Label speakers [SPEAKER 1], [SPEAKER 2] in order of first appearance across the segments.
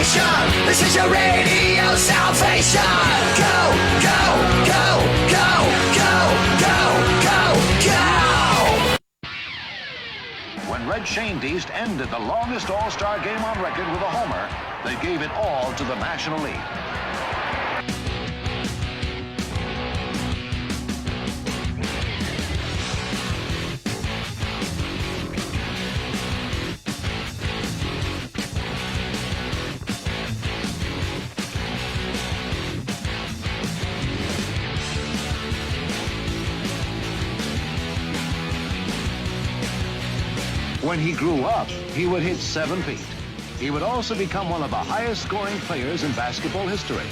[SPEAKER 1] station. This is your radio salvation. Go, go, go, go, go, go, go, go.
[SPEAKER 2] When Red Shane East ended the longest All-Star game on record with a homer, they gave it all to the National League. When he grew up, he would hit 7 feet. He would also become one of the highest scoring players in basketball history.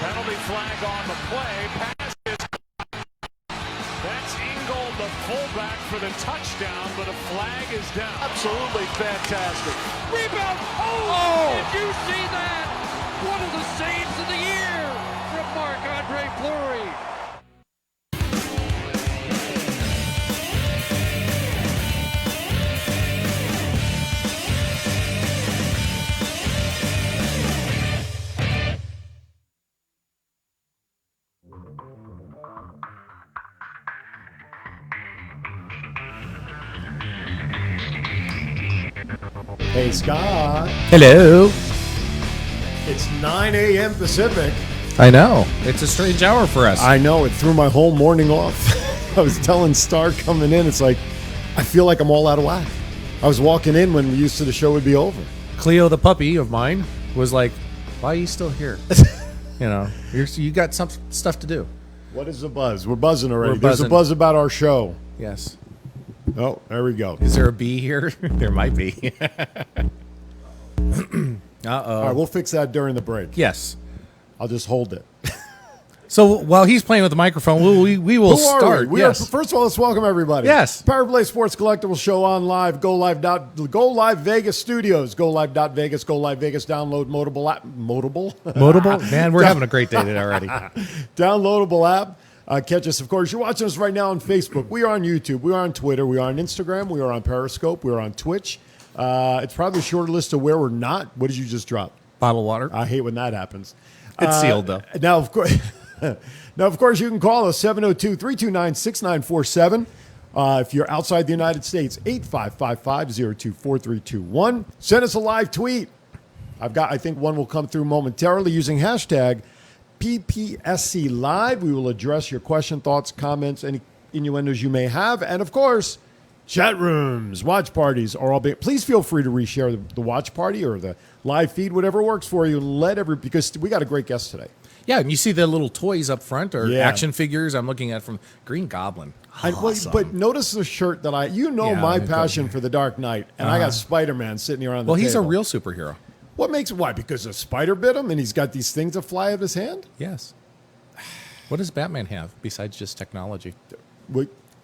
[SPEAKER 3] Penalty flag on the play. Pass is... That's Ingold, the fullback, for the touchdown, but a flag is down. Absolutely fantastic.
[SPEAKER 4] Rebound! Oh! Did you see that? One of the saves of the year from Marc-Andre Fleury.
[SPEAKER 5] Hey, Scott.
[SPEAKER 6] Hello.
[SPEAKER 5] It's 9 a.m. Pacific.
[SPEAKER 6] I know. It's a strange hour for us.
[SPEAKER 5] I know. It threw my whole morning off. I was telling Star coming in, it's like, I feel like I'm all out of whack. I was walking in when we used to the show would be over.
[SPEAKER 6] Cleo, the puppy of mine, was like, why are you still here? You got some stuff to do.
[SPEAKER 5] What is the buzz? We're buzzing already.
[SPEAKER 6] We're
[SPEAKER 5] There's a
[SPEAKER 6] buzzing.
[SPEAKER 5] buzz about our show.
[SPEAKER 6] Yes.
[SPEAKER 5] Oh, there we go.
[SPEAKER 6] Is there a bee here? There might be. Uh-oh.
[SPEAKER 5] All right, we'll fix that during the break.
[SPEAKER 6] Yes.
[SPEAKER 5] I'll just hold it.
[SPEAKER 6] So while he's playing with the microphone, we will
[SPEAKER 5] Who are
[SPEAKER 6] start.
[SPEAKER 5] we?
[SPEAKER 6] Yes.
[SPEAKER 5] First of all, let's welcome everybody.
[SPEAKER 6] Yes.
[SPEAKER 5] Power Play Sports Collectible Show on live. Go Live Vegas Studios. Go Live.Vegas. Go Live Vegas. Download Modable app.
[SPEAKER 6] Modable? Man, we're having a great day today already.
[SPEAKER 5] Downloadable app. Catch us, of course. You're watching us right now on Facebook. We are on YouTube. We are on Twitter. We are on Instagram. We are on Periscope. We are on Twitch. It's probably a shorter list of where we're not. What did you just drop?
[SPEAKER 6] Bottled water.
[SPEAKER 5] I hate when that happens.
[SPEAKER 6] It's sealed, though.
[SPEAKER 5] Now, of course, you can call us 702-329-6947. If you're outside the United States, 8555-024321. Send us a live tweet. I think one will come through momentarily using hashtag PPSC Live. We will address your question, thoughts, comments, any innuendos you may have. And, of course, chat rooms, watch parties are all being. Please feel free to reshare the watch party or the live feed, whatever works for you. Because we got a great guest today.
[SPEAKER 6] Yeah, and you see the little toys up front or
[SPEAKER 5] Yeah.
[SPEAKER 6] action figures I'm looking at from Green Goblin. Awesome.
[SPEAKER 5] But notice the shirt that my passion for the Dark Knight, and I got Spider-Man sitting here on the
[SPEAKER 6] Well,
[SPEAKER 5] table.
[SPEAKER 6] he's a real superhero.
[SPEAKER 5] Why? Because a spider bit him and he's got these things that fly out of his hand?
[SPEAKER 6] Yes. What does Batman have besides just technology?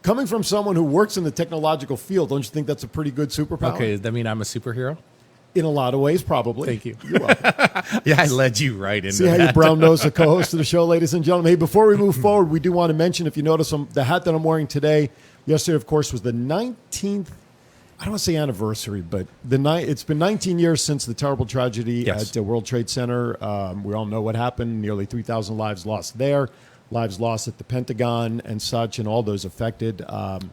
[SPEAKER 5] Coming from someone who works in the technological field, don't you think that's a pretty good superpower?
[SPEAKER 6] Okay, does that mean I'm a superhero?
[SPEAKER 5] In a lot of ways, probably.
[SPEAKER 6] Thank you.
[SPEAKER 5] You're welcome.
[SPEAKER 6] Yeah, I led you right into
[SPEAKER 5] See how
[SPEAKER 6] that.
[SPEAKER 5] you brown-nosed the co-host of the show, ladies and gentlemen. Hey, before we move forward, we do want to mention, if you notice, the hat that I'm wearing today, yesterday, of course, was the 19th, I don't want to say anniversary, but it's been 19 years since the terrible tragedy at the World Trade Center. We all know what happened. Nearly 3,000 lives lost there, lives lost at the Pentagon and such, and all those affected.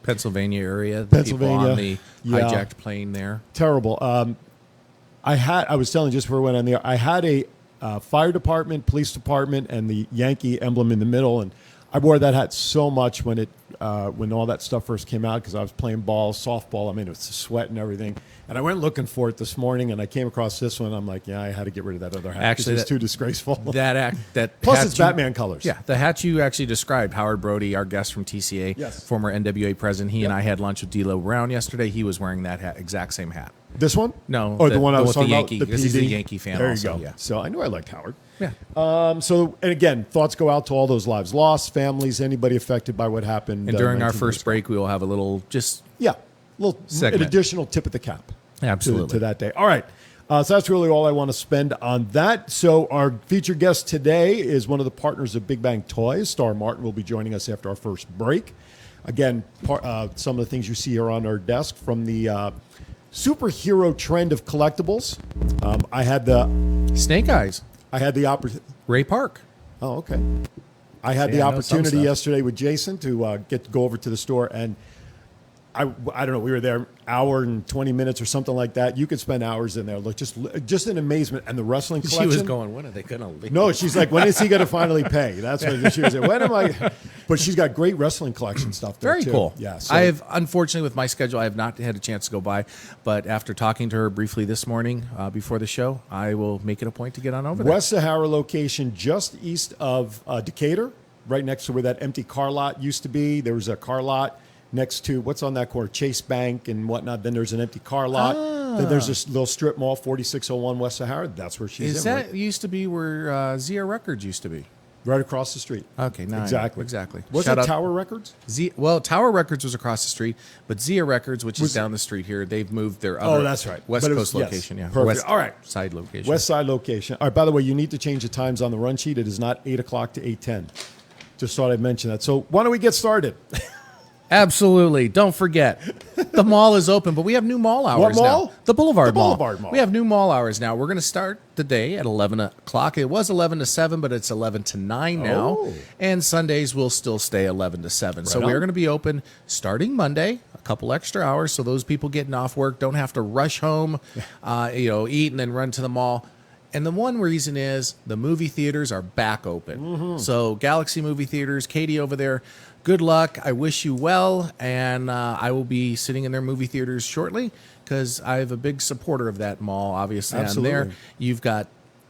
[SPEAKER 6] Pennsylvania area. The people on the hijacked plane there.
[SPEAKER 5] Terrible. I was telling just before we went on there, I had a fire department, police department, and the Yankee emblem in the middle, and I wore that hat so much when all that stuff first came out because I was playing ball, softball. I mean, it was sweat and everything. And I went looking for it this morning, and I came across this one. I'm like, yeah, I had to get rid of that other hat.
[SPEAKER 6] Actually,
[SPEAKER 5] it's too disgraceful. Plus, it's Batman colors.
[SPEAKER 6] Yeah, the hat you actually described, Howard Brody, our guest from TCA,
[SPEAKER 5] Yes.
[SPEAKER 6] former NWA president. He and I had lunch with D'Lo Brown yesterday. He was wearing that hat, exact same hat.
[SPEAKER 5] This one?
[SPEAKER 6] No,
[SPEAKER 5] Or the one I was
[SPEAKER 6] with the
[SPEAKER 5] talking
[SPEAKER 6] Yankee,
[SPEAKER 5] about, the
[SPEAKER 6] because he's a
[SPEAKER 5] PD?
[SPEAKER 6] Yankee fan
[SPEAKER 5] There
[SPEAKER 6] also,
[SPEAKER 5] you go.
[SPEAKER 6] yeah.
[SPEAKER 5] So I knew I liked Howard.
[SPEAKER 6] Yeah.
[SPEAKER 5] So, and again, thoughts go out to all those lives lost, families, anybody affected by what happened.
[SPEAKER 6] And during our
[SPEAKER 5] 19 years
[SPEAKER 6] first
[SPEAKER 5] ago.
[SPEAKER 6] break, we will have a little just
[SPEAKER 5] Yeah, little
[SPEAKER 6] Segment.
[SPEAKER 5] an additional tip of the cap.
[SPEAKER 6] Absolutely.
[SPEAKER 5] To that day. All right. So that's really all I want to spend on that. So our featured guest today is one of the partners of Big Bang Toys. Star Martin will be joining us after our first break. Again, some of the things you see here on our desk from the superhero trend of collectibles. I had
[SPEAKER 6] Snake Eyes,
[SPEAKER 5] the opportunity.
[SPEAKER 6] Ray Park.
[SPEAKER 5] Oh, okay. I had
[SPEAKER 6] See,
[SPEAKER 5] the
[SPEAKER 6] I know some
[SPEAKER 5] opportunity
[SPEAKER 6] stuff.
[SPEAKER 5] yesterday with Jason to get to go over to the store, and I don't know. We were there hour and 20 minutes or something like that. You could spend hours in there. Look, just in amazement. And the wrestling collection.
[SPEAKER 6] She was going, when are they going to leave?
[SPEAKER 5] No, she's like, when is he going to finally pay? That's what she was saying. When am I? But she's got great wrestling collection stuff there,
[SPEAKER 6] Very
[SPEAKER 5] too.
[SPEAKER 6] cool.
[SPEAKER 5] Yeah. So,
[SPEAKER 6] I have, unfortunately, with my schedule, I have not had a chance to go by. But after talking to her briefly this morning before the show, I will make it a point to get on over there.
[SPEAKER 5] West Sahara location just east of Decatur, right next to where that empty car lot used to be. There was a car lot next to, what's on that corner? Chase Bank and whatnot. Then there's an empty car lot. Then there's this little strip mall, 4601 West Sahara. That's where she's
[SPEAKER 6] Is
[SPEAKER 5] in.
[SPEAKER 6] that used to be where Zia Records used to be?
[SPEAKER 5] Right across the street.
[SPEAKER 6] Okay, no, exactly.
[SPEAKER 5] Was
[SPEAKER 6] Shout
[SPEAKER 5] it
[SPEAKER 6] out-
[SPEAKER 5] Tower Records?
[SPEAKER 6] Well, Tower Records was across the street, but Zia Records, which is down the street here, they've moved their other
[SPEAKER 5] that's right.
[SPEAKER 6] West
[SPEAKER 5] But it
[SPEAKER 6] Coast
[SPEAKER 5] was- yes,
[SPEAKER 6] location. Yeah,
[SPEAKER 5] perfect.
[SPEAKER 6] West
[SPEAKER 5] All right.
[SPEAKER 6] Side location.
[SPEAKER 5] West Side location. All right, by the way, you need to change the times on the run sheet. It is not 8 o'clock to 8:10. Just thought I'd mention that. So why don't we get started?
[SPEAKER 6] Absolutely. Don't forget, the mall is open, but we have new mall hours
[SPEAKER 5] mall?
[SPEAKER 6] now. The Boulevard
[SPEAKER 5] The
[SPEAKER 6] Mall.
[SPEAKER 5] Boulevard Mall.
[SPEAKER 6] We have new mall hours now. We're going to start the day at 11 o'clock. It was 11 to 7, but it's 11 to 9 now.
[SPEAKER 5] Oh.
[SPEAKER 6] And Sundays will still stay 11 to 7. So
[SPEAKER 5] Right
[SPEAKER 6] we are
[SPEAKER 5] on.
[SPEAKER 6] going to be open starting Monday, a couple extra hours, so those people getting off work don't have to rush home, eat and then run to the mall. And the one reason is the movie theaters are back open.
[SPEAKER 5] Mm-hmm.
[SPEAKER 6] So Galaxy Movie Theaters, Katie over there, good luck. I wish you well. And I will be sitting in their movie theaters shortly because I'm a big supporter of that mall. Obviously,
[SPEAKER 5] Absolutely.
[SPEAKER 6] I'm there. You've got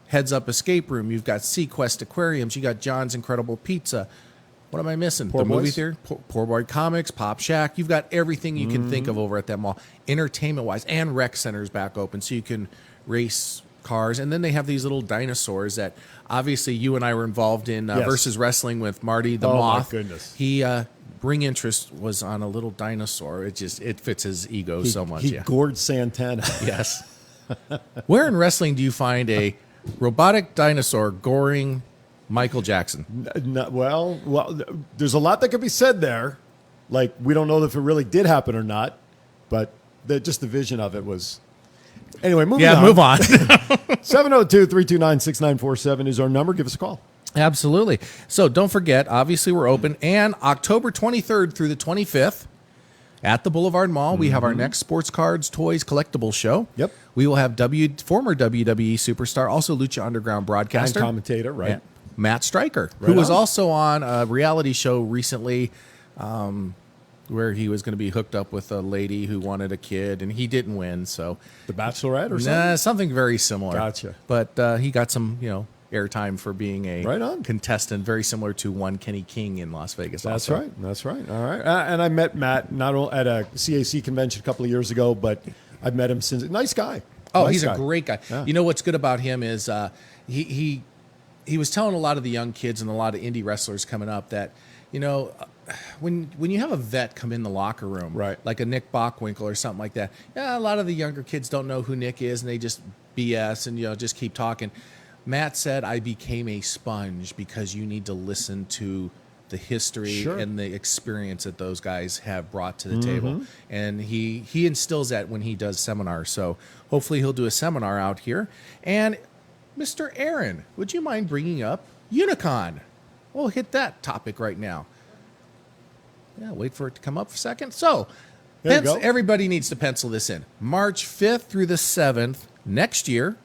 [SPEAKER 6] Heads Up Escape Room. You've got Sequest Aquariums. You got John's Incredible Pizza. What am I missing?
[SPEAKER 5] Poor
[SPEAKER 6] the movie
[SPEAKER 5] Boys?
[SPEAKER 6] theater, Poor Boy Comics, Pop Shack. You've got everything you can
[SPEAKER 5] Mm-hmm.
[SPEAKER 6] think of over at that mall, entertainment-wise, and rec centers back open, so you can race cars. And then they have these little dinosaurs that obviously you and I were involved in
[SPEAKER 5] Yes.
[SPEAKER 6] versus wrestling with Marty the
[SPEAKER 5] Oh, my
[SPEAKER 6] Moth.
[SPEAKER 5] goodness.
[SPEAKER 6] He Ring Interest was on a little dinosaur. It fits his ego so much.
[SPEAKER 5] He
[SPEAKER 6] Yeah.
[SPEAKER 5] gored Santana.
[SPEAKER 6] Yes. Where in wrestling do you find a robotic dinosaur goring Michael Jackson?
[SPEAKER 5] Well, there's a lot that could be said there. Like, we don't know if it really did happen or not, but just the vision of it was. Anyway, moving on.
[SPEAKER 6] Move on.
[SPEAKER 5] 702-329-6947 is our number. Give us a call.
[SPEAKER 6] Absolutely. So don't forget, obviously we're open. And October 23rd through the 25th at the Boulevard Mall, we have our next sports cards, toys, collectible show.
[SPEAKER 5] Yep.
[SPEAKER 6] We will have former WWE superstar, also Lucha Underground
[SPEAKER 5] And
[SPEAKER 6] broadcaster.
[SPEAKER 5] commentator, right?
[SPEAKER 6] Yeah, Matt Stryker,
[SPEAKER 5] Right
[SPEAKER 6] who was
[SPEAKER 5] on.
[SPEAKER 6] also on a reality show recently where he was going to be hooked up with a lady who wanted a kid, and he didn't win. So
[SPEAKER 5] The Bachelorette or something?
[SPEAKER 6] Nah, something very similar.
[SPEAKER 5] Gotcha.
[SPEAKER 6] But he got some, airtime for being a
[SPEAKER 5] Right on.
[SPEAKER 6] contestant, very similar to one Kenny King in Las Vegas.
[SPEAKER 5] That's
[SPEAKER 6] also.
[SPEAKER 5] right. That's right. All right. And I met Matt not only at a CAC convention a couple of years ago, but I've met him since. Nice guy.
[SPEAKER 6] Oh,
[SPEAKER 5] Nice
[SPEAKER 6] he's
[SPEAKER 5] guy.
[SPEAKER 6] a great guy.
[SPEAKER 5] Yeah.
[SPEAKER 6] You know what's good about him is he was telling a lot of the young kids and a lot of indie wrestlers coming up that, when you have a vet come in the locker room,
[SPEAKER 5] Right.
[SPEAKER 6] like a Nick Bockwinkel or something like that, a lot of the younger kids don't know who Nick is and they just BS and just keep talking. Matt said, I became a sponge because you need to listen to the history
[SPEAKER 5] Sure.
[SPEAKER 6] and the experience that those guys have brought to the table. And he instills that when he does seminars. So hopefully he'll do a seminar out here. And Mr. Aaron, would you mind bringing up Unicon? We'll hit that topic right now. Yeah, wait for it to come up for a second. So
[SPEAKER 5] There you go.
[SPEAKER 6] everybody needs to pencil this in. March 5th through the 7th next year,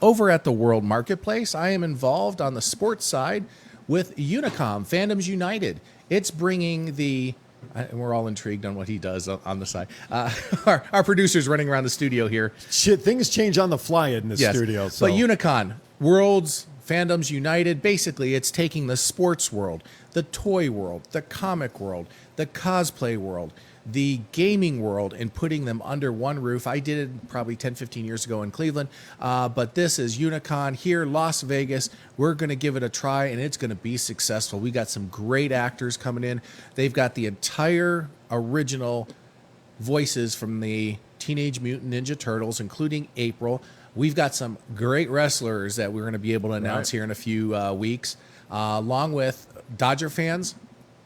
[SPEAKER 6] over at the World Marketplace, I am involved on the sports side with Unicom, Fandoms United. It's bringing and we're all intrigued on what he does on the side. Our producer's running around the studio here.
[SPEAKER 5] Shit, things change on the fly in this studio. So.
[SPEAKER 6] But Unicon, world's Fandoms United, basically it's taking the sports world, the toy world, the comic world, the cosplay world, the gaming world, and putting them under one roof. I did it probably 10, 15 years ago in Cleveland, but this is Unicon here, Las Vegas. We're going to give it a try, and it's going to be successful. We got some great actors coming in. They've got the entire original voices from the Teenage Mutant Ninja Turtles, including April. We've got some great wrestlers that we're going to be able to announce here in a few weeks, along with Dodger fans.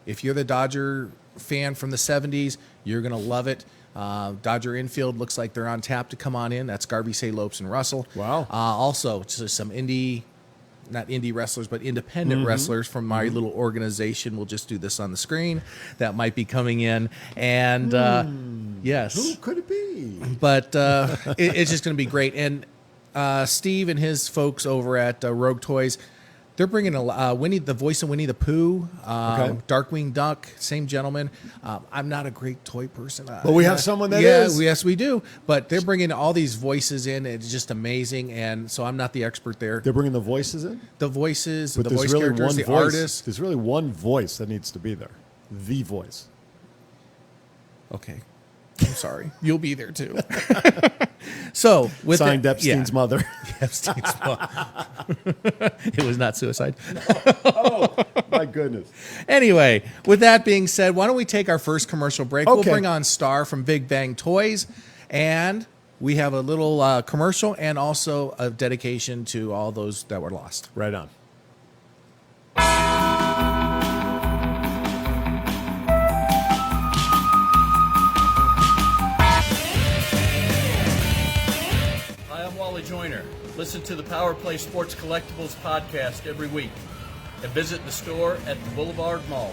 [SPEAKER 6] If you're the Dodger fan from the 70s, you're going to love it. Dodger infield looks like they're on tap to come on in. That's Garby, Say, Lopes, and Russell.
[SPEAKER 5] Wow.
[SPEAKER 6] Also, just some not indie wrestlers, but independent wrestlers from my little organization. We'll just do this on the screen. That might be coming in. And yes.
[SPEAKER 5] Who could it be?
[SPEAKER 6] But it's just going to be great. And Steve and his folks over at Rogue Toys, they're bringing Winnie, the voice of Winnie the Pooh, Darkwing Duck, same gentleman. I'm not a great toy person.
[SPEAKER 5] But we have someone that is.
[SPEAKER 6] Yes, we do. But they're bringing all these voices in. It's just amazing. And so I'm not the expert there.
[SPEAKER 5] They're bringing the voices in?
[SPEAKER 6] The voices,
[SPEAKER 5] But
[SPEAKER 6] the
[SPEAKER 5] there's
[SPEAKER 6] voice
[SPEAKER 5] really
[SPEAKER 6] characters,
[SPEAKER 5] one
[SPEAKER 6] the
[SPEAKER 5] voice.
[SPEAKER 6] artists.
[SPEAKER 5] There's really one voice that needs to be there. The voice.
[SPEAKER 6] Okay. I'm sorry. You'll be there too. So with
[SPEAKER 5] Signed Epstein's mother.
[SPEAKER 6] Epstein's mom. It was not suicide.
[SPEAKER 5] Oh, my goodness.
[SPEAKER 6] Anyway, with that being said, why don't we take our first commercial break? We'll
[SPEAKER 5] Okay.
[SPEAKER 6] bring on Star from Big Bang Toys, and we have a little commercial and also a dedication to all those that were lost.
[SPEAKER 5] Right on.
[SPEAKER 7] Hi, I'm Wally Joyner. Listen to the Power Play Sports Collectibles podcast every week and visit the store at the Boulevard Mall.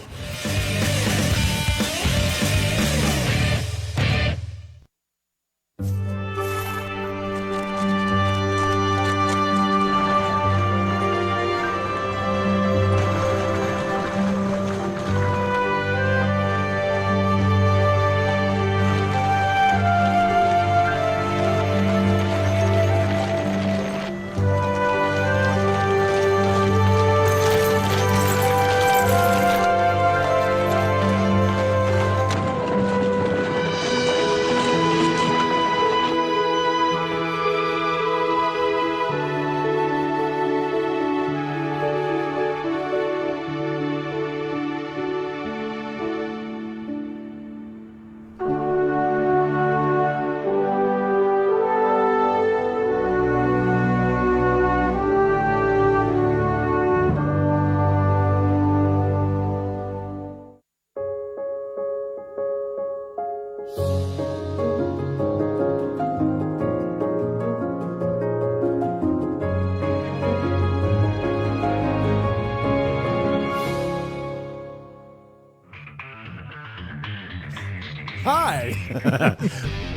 [SPEAKER 5] Hi.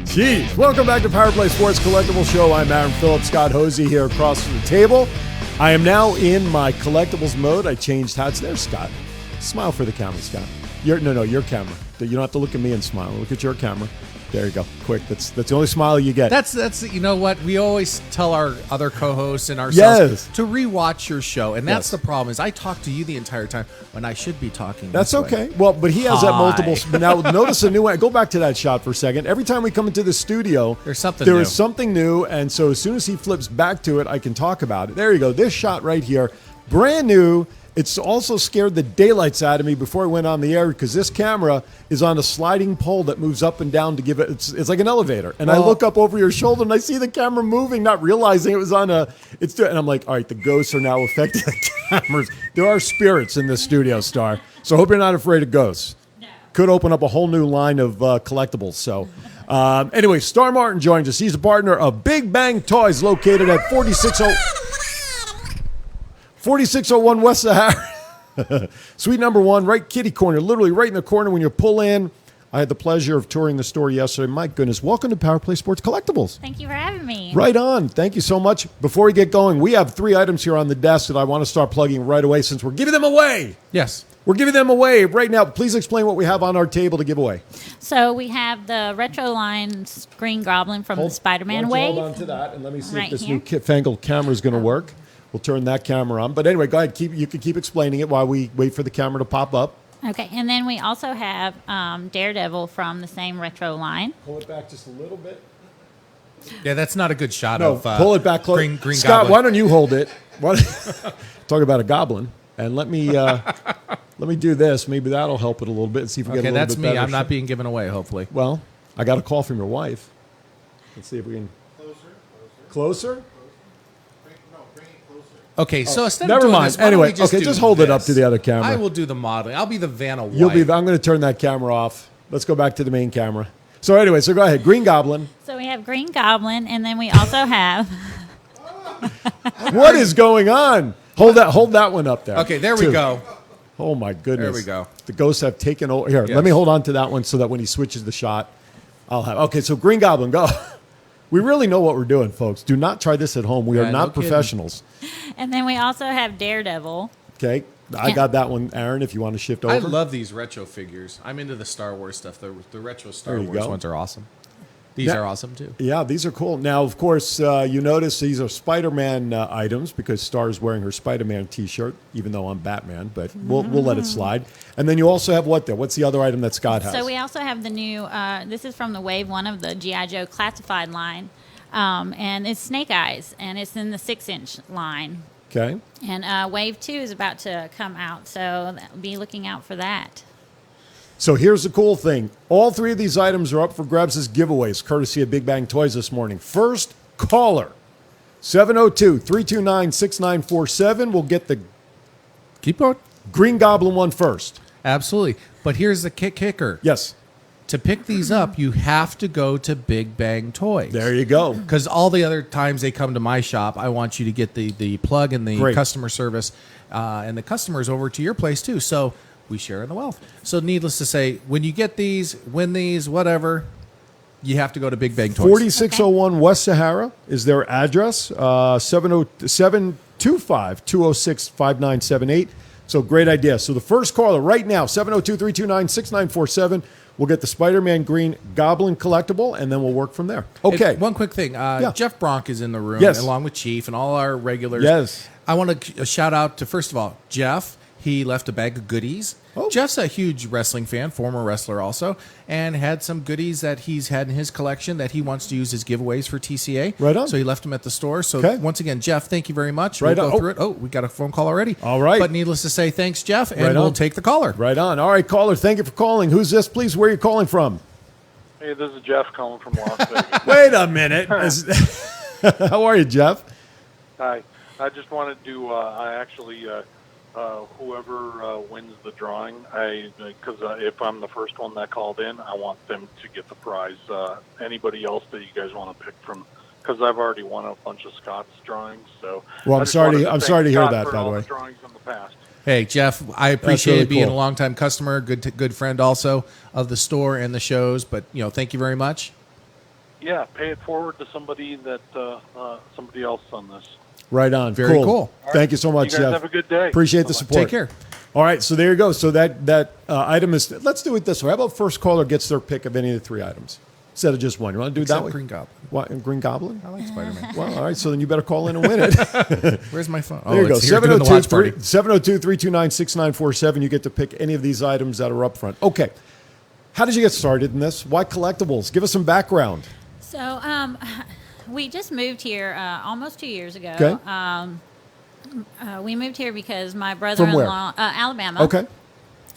[SPEAKER 5] Jeez. Welcome back to Power Play Sports Collectible Show. I'm Aaron Phillips. Scott Hosey here across the table. I am now in my collectibles mode. I changed hats. There's Scott. Smile for the camera, Scott. Your camera. You don't have to look at me and smile. Look at your camera. There you go. Quick. That's the only smile you get.
[SPEAKER 6] That's you know what, we always tell our other co-hosts and ourselves to rewatch your show, and that's the problem is I talk to you the entire time when I should be talking.
[SPEAKER 5] That's
[SPEAKER 6] this way.
[SPEAKER 5] okay. Well, but he has that
[SPEAKER 6] Hi.
[SPEAKER 5] multiple. Now, notice a new one. Go back to that shot for a second. Every time we come into the studio,
[SPEAKER 6] There's something
[SPEAKER 5] There
[SPEAKER 6] new.
[SPEAKER 5] is something new, and so as soon as he flips back to it, I can talk about it. There you go. This shot right here, brand new. It's also scared the daylights out of me before I went on the air because this camera is on a sliding pole that moves up and down to give it. It's like an elevator, and I look up over your shoulder and I see the camera moving, not realizing it was on a. And I'm like, all right, the ghosts are now affecting the cameras. There are spirits in this studio, Star. So I hope you're not afraid of ghosts. No. Could open up a whole new line of collectibles. So. Anyway, Star Martin joins us. He's a partner of Big Bang Toys, located at 4601 West Sahara. Suite number 1, right kitty corner, literally right in the corner when you pull in. I had the pleasure of touring the store yesterday. My goodness, welcome to Power Play Sports Collectibles.
[SPEAKER 8] Thank you for having me.
[SPEAKER 5] Right on. Thank you so much. Before we get going, we have 3 items here on the desk that I want to start plugging right away since we're giving them away.
[SPEAKER 6] Yes.
[SPEAKER 5] We're giving them away right now. Please explain what we have on our table to give away.
[SPEAKER 8] So we have the Retro Line Green Goblin from the Spider-Man
[SPEAKER 5] Why don't you
[SPEAKER 8] wave.
[SPEAKER 5] Hold on to that and let me see
[SPEAKER 8] Right
[SPEAKER 5] if this
[SPEAKER 8] here.
[SPEAKER 5] new fangled camera is going to work. We'll turn that camera on. But anyway, go ahead. You can keep explaining it while we wait for the camera to pop up.
[SPEAKER 8] Okay, and then we also have Daredevil from the same retro line.
[SPEAKER 5] Pull it back just a little bit.
[SPEAKER 6] Yeah, that's not a good shot
[SPEAKER 5] No,
[SPEAKER 6] of
[SPEAKER 5] pull it back close.
[SPEAKER 6] Green
[SPEAKER 5] Scott,
[SPEAKER 6] Goblin.
[SPEAKER 5] why don't you hold it? Talk about a goblin. And let me do this. Maybe that'll help it a little bit and see if we get a
[SPEAKER 6] Okay,
[SPEAKER 5] little
[SPEAKER 6] that's
[SPEAKER 5] bit
[SPEAKER 6] me.
[SPEAKER 5] better
[SPEAKER 6] I'm not
[SPEAKER 5] shot.
[SPEAKER 6] being given away, hopefully.
[SPEAKER 5] Well, I got a call from your wife. Let's see if we can. Closer?
[SPEAKER 6] Okay, so instead
[SPEAKER 5] Never
[SPEAKER 6] of doing
[SPEAKER 5] mind.
[SPEAKER 6] this, why don't
[SPEAKER 5] Anyway,
[SPEAKER 6] we just
[SPEAKER 5] okay,
[SPEAKER 6] do
[SPEAKER 5] just hold it up
[SPEAKER 6] this?
[SPEAKER 5] to the other camera.
[SPEAKER 6] I will do the modeling. I'll be the Vanna White.
[SPEAKER 5] You'll be. I'm going to turn that camera off. Let's go back to the main camera. So anyway, so go ahead. Green Goblin.
[SPEAKER 8] So we have Green Goblin, and then we also have
[SPEAKER 5] What is going on? Hold that one up there.
[SPEAKER 6] Okay, there we
[SPEAKER 5] Two.
[SPEAKER 6] go.
[SPEAKER 5] Oh my goodness.
[SPEAKER 6] There we go.
[SPEAKER 5] The ghosts have taken over. Here,
[SPEAKER 6] Yes.
[SPEAKER 5] let me hold on to that one so that when he switches the shot, I'll have. Okay, so Green Goblin, go. We really know what we're doing, folks. Do not try this at home. We
[SPEAKER 6] Yeah,
[SPEAKER 5] are not
[SPEAKER 6] no kidding.
[SPEAKER 5] professionals.
[SPEAKER 8] and then we also have Daredevil.
[SPEAKER 5] Okay, I got that one, Aaron. If you want to shift over.
[SPEAKER 6] I love these retro figures. I'm into the Star Wars stuff. The retro Star
[SPEAKER 5] There you
[SPEAKER 6] Wars
[SPEAKER 5] go.
[SPEAKER 6] ones are awesome. These
[SPEAKER 5] Now-
[SPEAKER 6] are awesome too.
[SPEAKER 5] Yeah, these are cool. Now, of course, you notice these are Spider-Man items because Star's wearing her Spider-Man T-shirt, even though I'm Batman. But we'll let it slide. And then you also have what there? What's the other item that Scott has?
[SPEAKER 8] So we also have the new. This is from the Wave 1 of the GI Joe classified line, and it's Snake Eyes, and it's in the 6-inch line.
[SPEAKER 5] Okay.
[SPEAKER 8] And Wave 2 is about to come out, so be looking out for that.
[SPEAKER 5] So here's the cool thing. All three of these items are up for grabs as giveaways, courtesy of Big Bang Toys this morning. First caller, 702-329-6947. We'll get the
[SPEAKER 6] Keep going.
[SPEAKER 5] Green Goblin one first.
[SPEAKER 6] Absolutely. But here's the kicker.
[SPEAKER 5] Yes.
[SPEAKER 6] To pick these up, you have to go to Big Bang Toys.
[SPEAKER 5] There you go.
[SPEAKER 6] Because all the other times they come to my shop, I want you to get the plug and the
[SPEAKER 5] Great.
[SPEAKER 6] customer service and the customers over to your place too. So we share in the wealth. So needless to say, when you get these, win these, whatever, you have to go to Big Bang Toys.
[SPEAKER 5] 4601 West Sahara is their address. 725-206-5978. So great idea. So the first caller right now, 702-329-6947. We'll get the Spider-Man Green Goblin collectible, and then we'll work from there. Okay.
[SPEAKER 6] And one quick thing. Jeff Bronk is in the room,
[SPEAKER 5] Yes.
[SPEAKER 6] along with Chief and all our regulars.
[SPEAKER 5] Yes.
[SPEAKER 6] I want to shout out to, first of all, Jeff. He left a bag of goodies.
[SPEAKER 5] Oh.
[SPEAKER 6] Jeff's a huge wrestling fan, former wrestler also, and had some goodies that he's had in his collection that he wants to use as giveaways for TCA.
[SPEAKER 5] Right on.
[SPEAKER 6] So he left them at the store. So
[SPEAKER 5] Okay.
[SPEAKER 6] once again, Jeff, thank you very much.
[SPEAKER 5] Right
[SPEAKER 6] we'll
[SPEAKER 5] on.
[SPEAKER 6] go through it. Oh, we got a phone call already.
[SPEAKER 5] All right.
[SPEAKER 6] But needless to say, thanks, Jeff, and
[SPEAKER 5] Right
[SPEAKER 6] we'll
[SPEAKER 5] on.
[SPEAKER 6] take the caller.
[SPEAKER 5] Right on. All right, caller, thank you for calling. Who's this, please? Where are you calling from?
[SPEAKER 9] Hey, this is Jeff calling from Las Vegas.
[SPEAKER 5] Wait a minute. How are you, Jeff?
[SPEAKER 9] Hi. I just wanted to, whoever wins the drawing, because if I'm the first one that called in, I want them to get the prize. Anybody else that you guys want to pick from, because I've already won a bunch of Scott's drawings. So
[SPEAKER 5] Well,
[SPEAKER 9] I
[SPEAKER 5] I'm
[SPEAKER 9] just
[SPEAKER 5] sorry
[SPEAKER 9] wanted
[SPEAKER 5] to- I'm
[SPEAKER 9] thank
[SPEAKER 5] sorry to hear
[SPEAKER 9] Scott
[SPEAKER 5] that,
[SPEAKER 9] for
[SPEAKER 5] by the
[SPEAKER 9] all
[SPEAKER 5] way.
[SPEAKER 9] drawings in the past.
[SPEAKER 6] Hey, Jeff, I appreciate
[SPEAKER 5] really
[SPEAKER 6] being
[SPEAKER 5] cool.
[SPEAKER 6] a longtime customer, good friend also of the store and the shows. But, thank you very much.
[SPEAKER 9] Yeah, pay it forward to somebody somebody else on this.
[SPEAKER 5] Right on.
[SPEAKER 6] Very cool.
[SPEAKER 5] Thank you so much,
[SPEAKER 9] You guys
[SPEAKER 5] Jeff.
[SPEAKER 9] have a good day.
[SPEAKER 5] Appreciate the
[SPEAKER 9] Bye-bye.
[SPEAKER 5] support.
[SPEAKER 6] Take care.
[SPEAKER 5] All right, so there you go. So that item is. Let's do it this way. How about first caller gets their pick of any of the three items instead of just one? You want to do it that
[SPEAKER 6] Except
[SPEAKER 5] way?
[SPEAKER 6] Green Goblin.
[SPEAKER 5] What, Green Goblin?
[SPEAKER 6] I like Spider-Man.
[SPEAKER 5] Well, all right. So then you better call in and win it.
[SPEAKER 6] Where's my phone?
[SPEAKER 5] There you go.
[SPEAKER 6] it's here doing the watch party.
[SPEAKER 5] 702-329-6947. You get to pick any of these items that are up front. Okay. How did you get started in this? Why collectibles? Give us some background.
[SPEAKER 8] So we just moved here almost 2 years ago.
[SPEAKER 5] Okay.
[SPEAKER 8] We moved here because my
[SPEAKER 5] From where?
[SPEAKER 8] brother-in-law, Alabama.
[SPEAKER 5] Okay.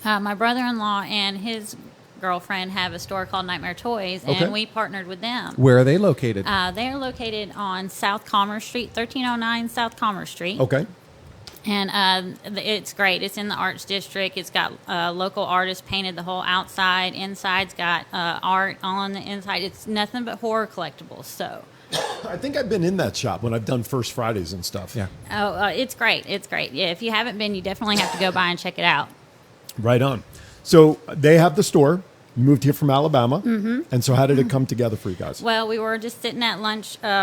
[SPEAKER 8] My brother-in-law and his girlfriend have a store called Nightmare Toys, and
[SPEAKER 5] Okay.
[SPEAKER 8] we partnered with them.
[SPEAKER 6] Where are they located?
[SPEAKER 8] They're located on South Commerce Street, 1309 South Commerce Street.
[SPEAKER 5] Okay.
[SPEAKER 8] And it's great. It's in the Arts District. It's got local artists painted the whole outside. Inside's got art on the inside. It's nothing but horror collectibles. So,
[SPEAKER 5] I think I've been in that shop when I've done First Fridays and stuff.
[SPEAKER 6] Yeah.
[SPEAKER 8] it's great. It's great. Yeah, if you haven't been, you definitely have to go by and check it out.
[SPEAKER 5] Right on. So they have the store. You moved here from Alabama. Mm-hmm. And so how did it come together for you guys?
[SPEAKER 8] Well, we were just sitting at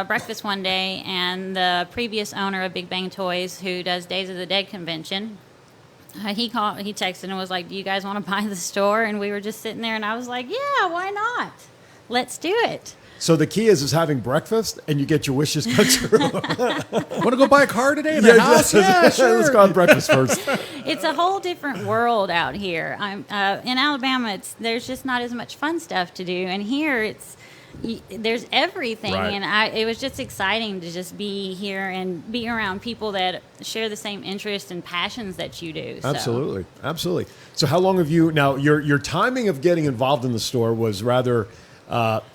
[SPEAKER 8] breakfast one day, and the previous owner of Big Bang Toys, who does Days of the Dead convention, he texted and was like, "Do you guys want to buy the store?" And we were just sitting there, and I was like, "Yeah, why not? Let's do it."
[SPEAKER 5] So the key is having breakfast, and you get your wishes come true.
[SPEAKER 6] Want to go buy a car today in the house? Yeah, sure.
[SPEAKER 5] Let's go have breakfast first.
[SPEAKER 8] It's a whole different world out here. I'm in Alabama. There's just not as much fun stuff to do, and here there's everything.
[SPEAKER 5] Right.
[SPEAKER 8] And it was just exciting to just be here and be around people that share the same interests and passions that you do. So.
[SPEAKER 5] Absolutely. So how long have you now? Your timing of getting involved in the store was rather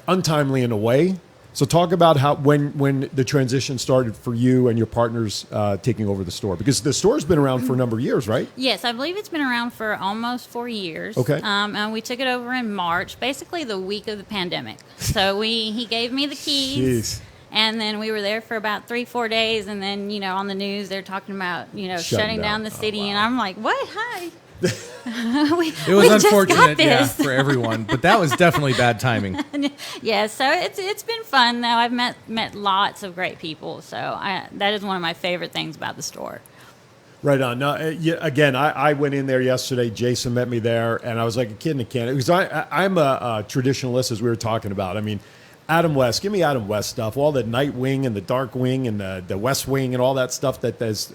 [SPEAKER 5] untimely in a way. So talk about when the transition started for you and your partners taking over the store, because the store's been around for a number of years, right?
[SPEAKER 8] Yes, I believe it's been around for almost 4 years.
[SPEAKER 5] Okay.
[SPEAKER 8] And we took it over in March, basically the week of the pandemic. So he gave me the keys.
[SPEAKER 5] Jeez.
[SPEAKER 8] And then we were there for about 3-4 days, and then on the news they're talking about shutting down the city, and I'm like, what? Hi.
[SPEAKER 6] It was unfortunate, for everyone, but that was definitely bad timing.
[SPEAKER 8] Yeah, so it's been fun though. I've met lots of great people, so that is one of my favorite things about the store.
[SPEAKER 5] Right on. Now, again, I went in there yesterday. Jason met me there, and I was like a kid in a can. Because I'm a traditionalist, as we were talking about. I mean, Adam West, give me Adam West stuff, all the Night Wing and the Dark Wing and the West Wing and all that stuff that there's.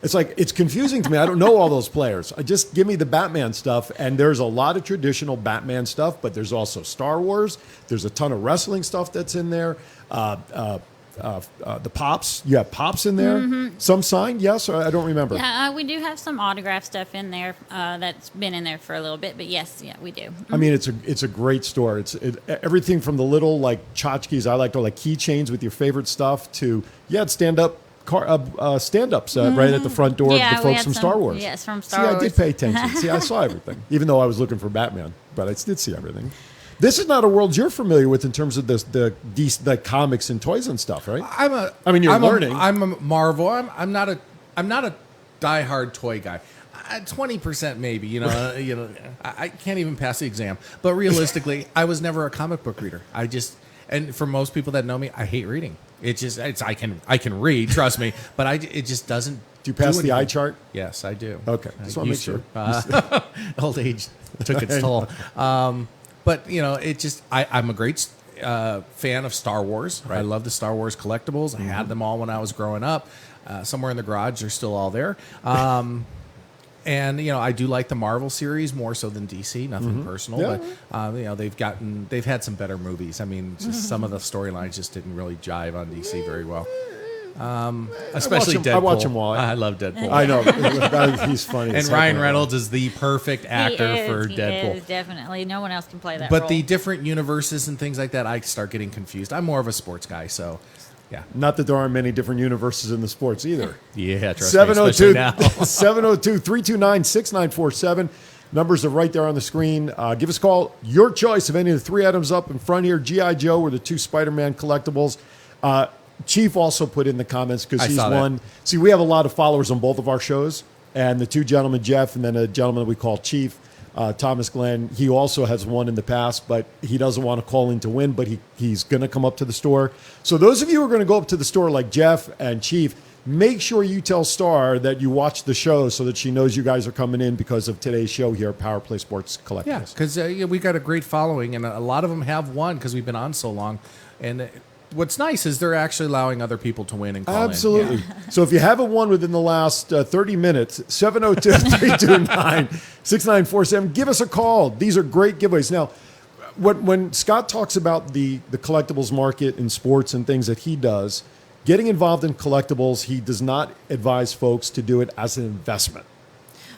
[SPEAKER 5] It's like, it's confusing to me. I don't know all those players. Just give me the Batman stuff. And there's a lot of traditional Batman stuff, but there's also Star Wars. There's a ton of wrestling stuff that's in there. The Pops. You have Pops in there. Mm-hmm. Some signed, yes, or I don't remember.
[SPEAKER 8] Yeah, we do have some autograph stuff in there that's been in there for a little bit, but yes, yeah, we do. Mm-hmm.
[SPEAKER 5] I mean, it's a great store. It's everything from the little like tchotchkes I like, to like keychains with your favorite stuff, to stand-ups right at the front door of the folks from Star Wars.
[SPEAKER 8] Yes, from Star Wars.
[SPEAKER 5] I did pay attention. See, I saw everything, even though I was looking for Batman, but I did see everything. This is not a world you're familiar with in terms of the comics and toys and stuff, right? You're learning.
[SPEAKER 6] I'm a Marvel. I'm not a diehard toy guy. 20% maybe. I can't even pass the exam. But realistically, I was never a comic book reader. And for most people that know me, I hate reading. I can read, trust me, but it just doesn't.
[SPEAKER 5] Do you pass the eye chart?
[SPEAKER 6] Yes, I do.
[SPEAKER 5] Okay, just want to make
[SPEAKER 6] sure. Old age took its toll. But I'm a great fan of Star Wars. Right. I love the Star Wars collectibles. Mm-hmm. I had them all when I was growing up. Somewhere in the garage, they're still all there. And I do like the Marvel series more so than DC. Nothing personal, but they've had some better movies. I mean, just some of the storylines just didn't really jive on DC very well. Especially Deadpool.
[SPEAKER 5] I watch him all.
[SPEAKER 6] I love Deadpool.
[SPEAKER 5] I know. He's funny.
[SPEAKER 6] And Ryan Reynolds is the perfect actor for Deadpool.
[SPEAKER 8] He is, definitely. No one else can play that
[SPEAKER 6] role.
[SPEAKER 8] role.
[SPEAKER 6] The different universes and things like that, I start getting confused. I'm more of a sports guy, so yeah.
[SPEAKER 5] Not that there aren't many different universes in the sports either.
[SPEAKER 6] Yeah, trust me, especially now.
[SPEAKER 5] 702-329-6947. Numbers are right there on the screen. Give us a call. Your choice of any of the three items up in front here. G.I. Joe or the two Spider-Man collectibles. Chief also put in the comments because he's one. See, we have a lot of followers on both of our shows, and the two gentlemen, Jeff, and then a gentleman we call Chief, Thomas Glenn. He also has won in the past, but he doesn't want to call in to win, but he's going to come up to the store. So those of you who are going to go up to the store like Jeff and Chief, make sure you tell Star that you watch the show so that she knows you guys are coming in because of today's show here at Power Play Sports Collectibles.
[SPEAKER 6] Yeah, because we got a great following, and a lot of them have won because we've been on so long. And what's nice is they're actually allowing other people to win and call
[SPEAKER 5] Absolutely.
[SPEAKER 6] in. Yeah.
[SPEAKER 5] So if you haven't won within the last 30 minutes, 702-329-6947, give us a call. These are great giveaways. Now, when Scott talks about the collectibles market in sports and things that he does, getting involved in collectibles, he does not advise folks to do it as an investment.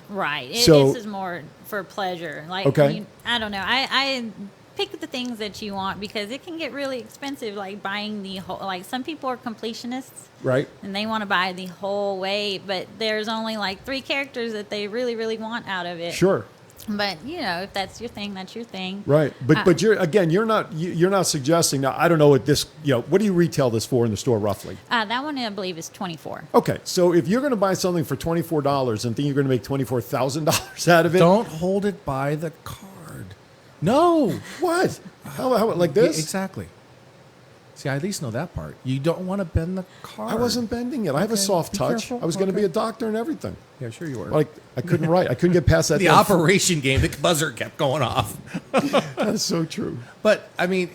[SPEAKER 8] Right. This is more for pleasure. Like,
[SPEAKER 5] okay.
[SPEAKER 8] I don't know. I pick the things that you want because it can get really expensive, like buying the whole, like some people are completionists.
[SPEAKER 5] Right.
[SPEAKER 8] And they want to buy the whole way, but there's only like 3 characters that they really, really want out of it.
[SPEAKER 5] Sure.
[SPEAKER 8] But if that's your thing, that's your thing.
[SPEAKER 5] Right. But you're not suggesting. Now, I don't know what this, what do you retail this for in the store roughly?
[SPEAKER 8] That one I believe is $24.
[SPEAKER 5] Okay. So if you're going to buy something for $24 and think you're going to make $24,000 out of it.
[SPEAKER 6] Don't hold it by the card. No.
[SPEAKER 5] What? How like this?
[SPEAKER 6] Yeah, exactly. See, I at least know that part. You don't want to bend the card.
[SPEAKER 5] I wasn't bending it. I have a soft touch.
[SPEAKER 6] Careful.
[SPEAKER 5] I was going to be a doctor and everything.
[SPEAKER 6] Yeah, sure you were.
[SPEAKER 5] Like I couldn't write. I couldn't get past that.
[SPEAKER 6] The operation game, the buzzer kept going off.
[SPEAKER 5] That's so true.
[SPEAKER 6] But I mean,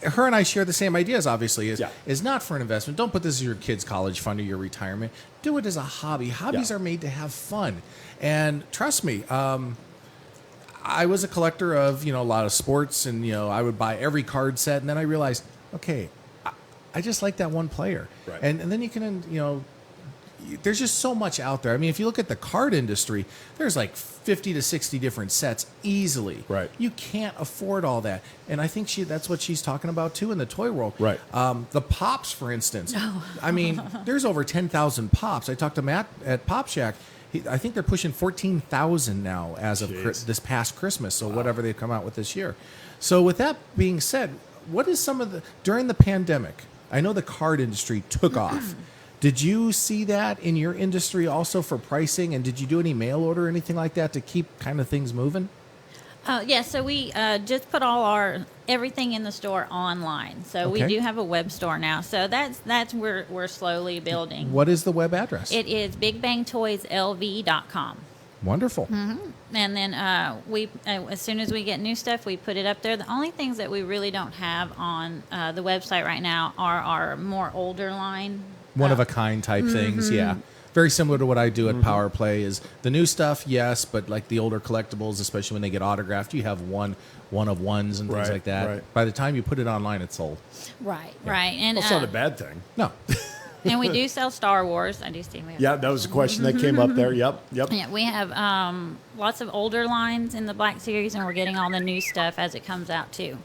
[SPEAKER 6] her and I share the same ideas, obviously,
[SPEAKER 5] Yeah.
[SPEAKER 6] is not for an investment. Don't put this as your kid's college fund or your retirement. Do it as a hobby. Hobbies
[SPEAKER 5] Yeah.
[SPEAKER 6] are made to have fun. And trust me, I was a collector of, a lot of sports, and, I would buy every card set. And then I realized, okay, I just like that one player.
[SPEAKER 5] Right.
[SPEAKER 6] And then you can, there's just so much out there. I mean, if you look at the card industry, there's like 50 to 60 different sets easily.
[SPEAKER 5] Right.
[SPEAKER 6] You can't afford all that. And I think that's what she's talking about too in the toy world.
[SPEAKER 5] Right.
[SPEAKER 6] The Pops, for instance. I mean, there's over 10,000 Pops. I talked to Matt at Pop Shack. I think they're pushing 14,000 now as of this past Christmas. So whatever they've come out with this year. So with that being said, what is during the pandemic, I know the card industry took off. Did you see that in your industry also for pricing? And did you do any mail order or anything like that to keep kind of things moving?
[SPEAKER 8] Yeah, so we just put all everything in the store online. So we
[SPEAKER 6] Okay.
[SPEAKER 8] do have a web store now. So that's where we're slowly building.
[SPEAKER 6] What is the web address?
[SPEAKER 8] It is bigbangtoyslv.com.
[SPEAKER 6] Wonderful.
[SPEAKER 8] And then we, as soon as we get new stuff, we put it up there. The only things that we really don't have on the website right now are our more older line.
[SPEAKER 6] One of a kind type things, yeah. Very similar to what I do at Power Play is the new stuff, yes, but like the older collectibles, especially when they get autographed, you have one of ones and things
[SPEAKER 5] Right,
[SPEAKER 6] like that.
[SPEAKER 5] right.
[SPEAKER 6] By the time you put it online, it's sold.
[SPEAKER 8] Right, right. And
[SPEAKER 5] That's not a bad thing.
[SPEAKER 6] No.
[SPEAKER 8] and we do sell Star Wars. I do see. We have
[SPEAKER 5] Yeah, that was a question that came up there. Yep.
[SPEAKER 8] Yeah, we have lots of older lines in the Black Series, and we're getting all the new stuff as it comes out too.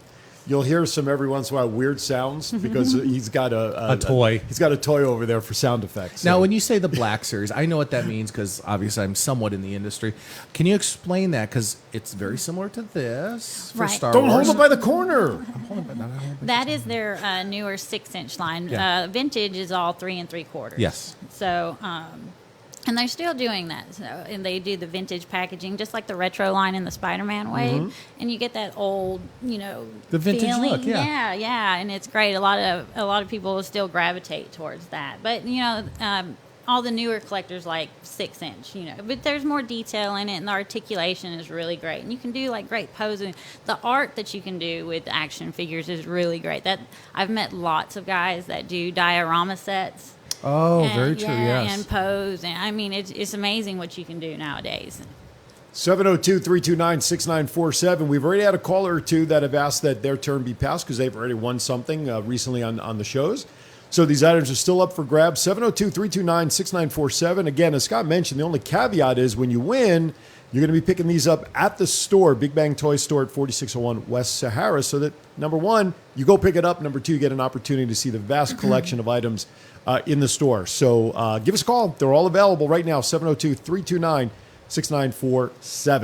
[SPEAKER 5] You'll hear some every once in a while weird sounds because he's got a
[SPEAKER 6] toy.
[SPEAKER 5] He's got a toy over there for sound effects.
[SPEAKER 6] Now,
[SPEAKER 5] So-
[SPEAKER 6] when you say the Black Series, I know what that means because obviously I'm somewhat in the industry. Can you explain that? Because it's very similar to this for
[SPEAKER 8] Right.
[SPEAKER 6] Star
[SPEAKER 5] don't
[SPEAKER 6] Wars.
[SPEAKER 5] hold it by the corner.
[SPEAKER 8] That is their newer 6-inch line.
[SPEAKER 6] Yeah.
[SPEAKER 8] Vintage is all 3 3/4.
[SPEAKER 6] Yes.
[SPEAKER 8] So, and they're still doing that. So, and they do the vintage packaging, just like the retro line in the Spider-Man wave. And you get that old,
[SPEAKER 6] The vintage
[SPEAKER 8] feeling.
[SPEAKER 6] look, yeah.
[SPEAKER 8] yeah, and it's great. A lot of people will still gravitate towards that. But all the newer collectors like 6-inch. But there's more detail in it, and the articulation is really great. And you can do like great posing. The art that you can do with action figures is really great. I've met lots of guys that do diorama sets.
[SPEAKER 6] Oh,
[SPEAKER 8] And-
[SPEAKER 6] very true,
[SPEAKER 8] yeah,
[SPEAKER 6] yes.
[SPEAKER 8] and pose. And I mean, it's amazing what you can do nowadays.
[SPEAKER 5] 702-329-6947. We've already had a caller or two that have asked that their turn be passed because they've already won something recently on the shows. So these items are still up for grabs. 702-329-6947. Again, as Scott mentioned, the only caveat is when you win, you're going to be picking these up at the store, Big Bang Toy Store at 4601 West Sahara, so that, number one, you go pick it up. Number two, you get an opportunity to see the vast collection of items in the store. So give us a call. They're all available right now, 702-329-6947.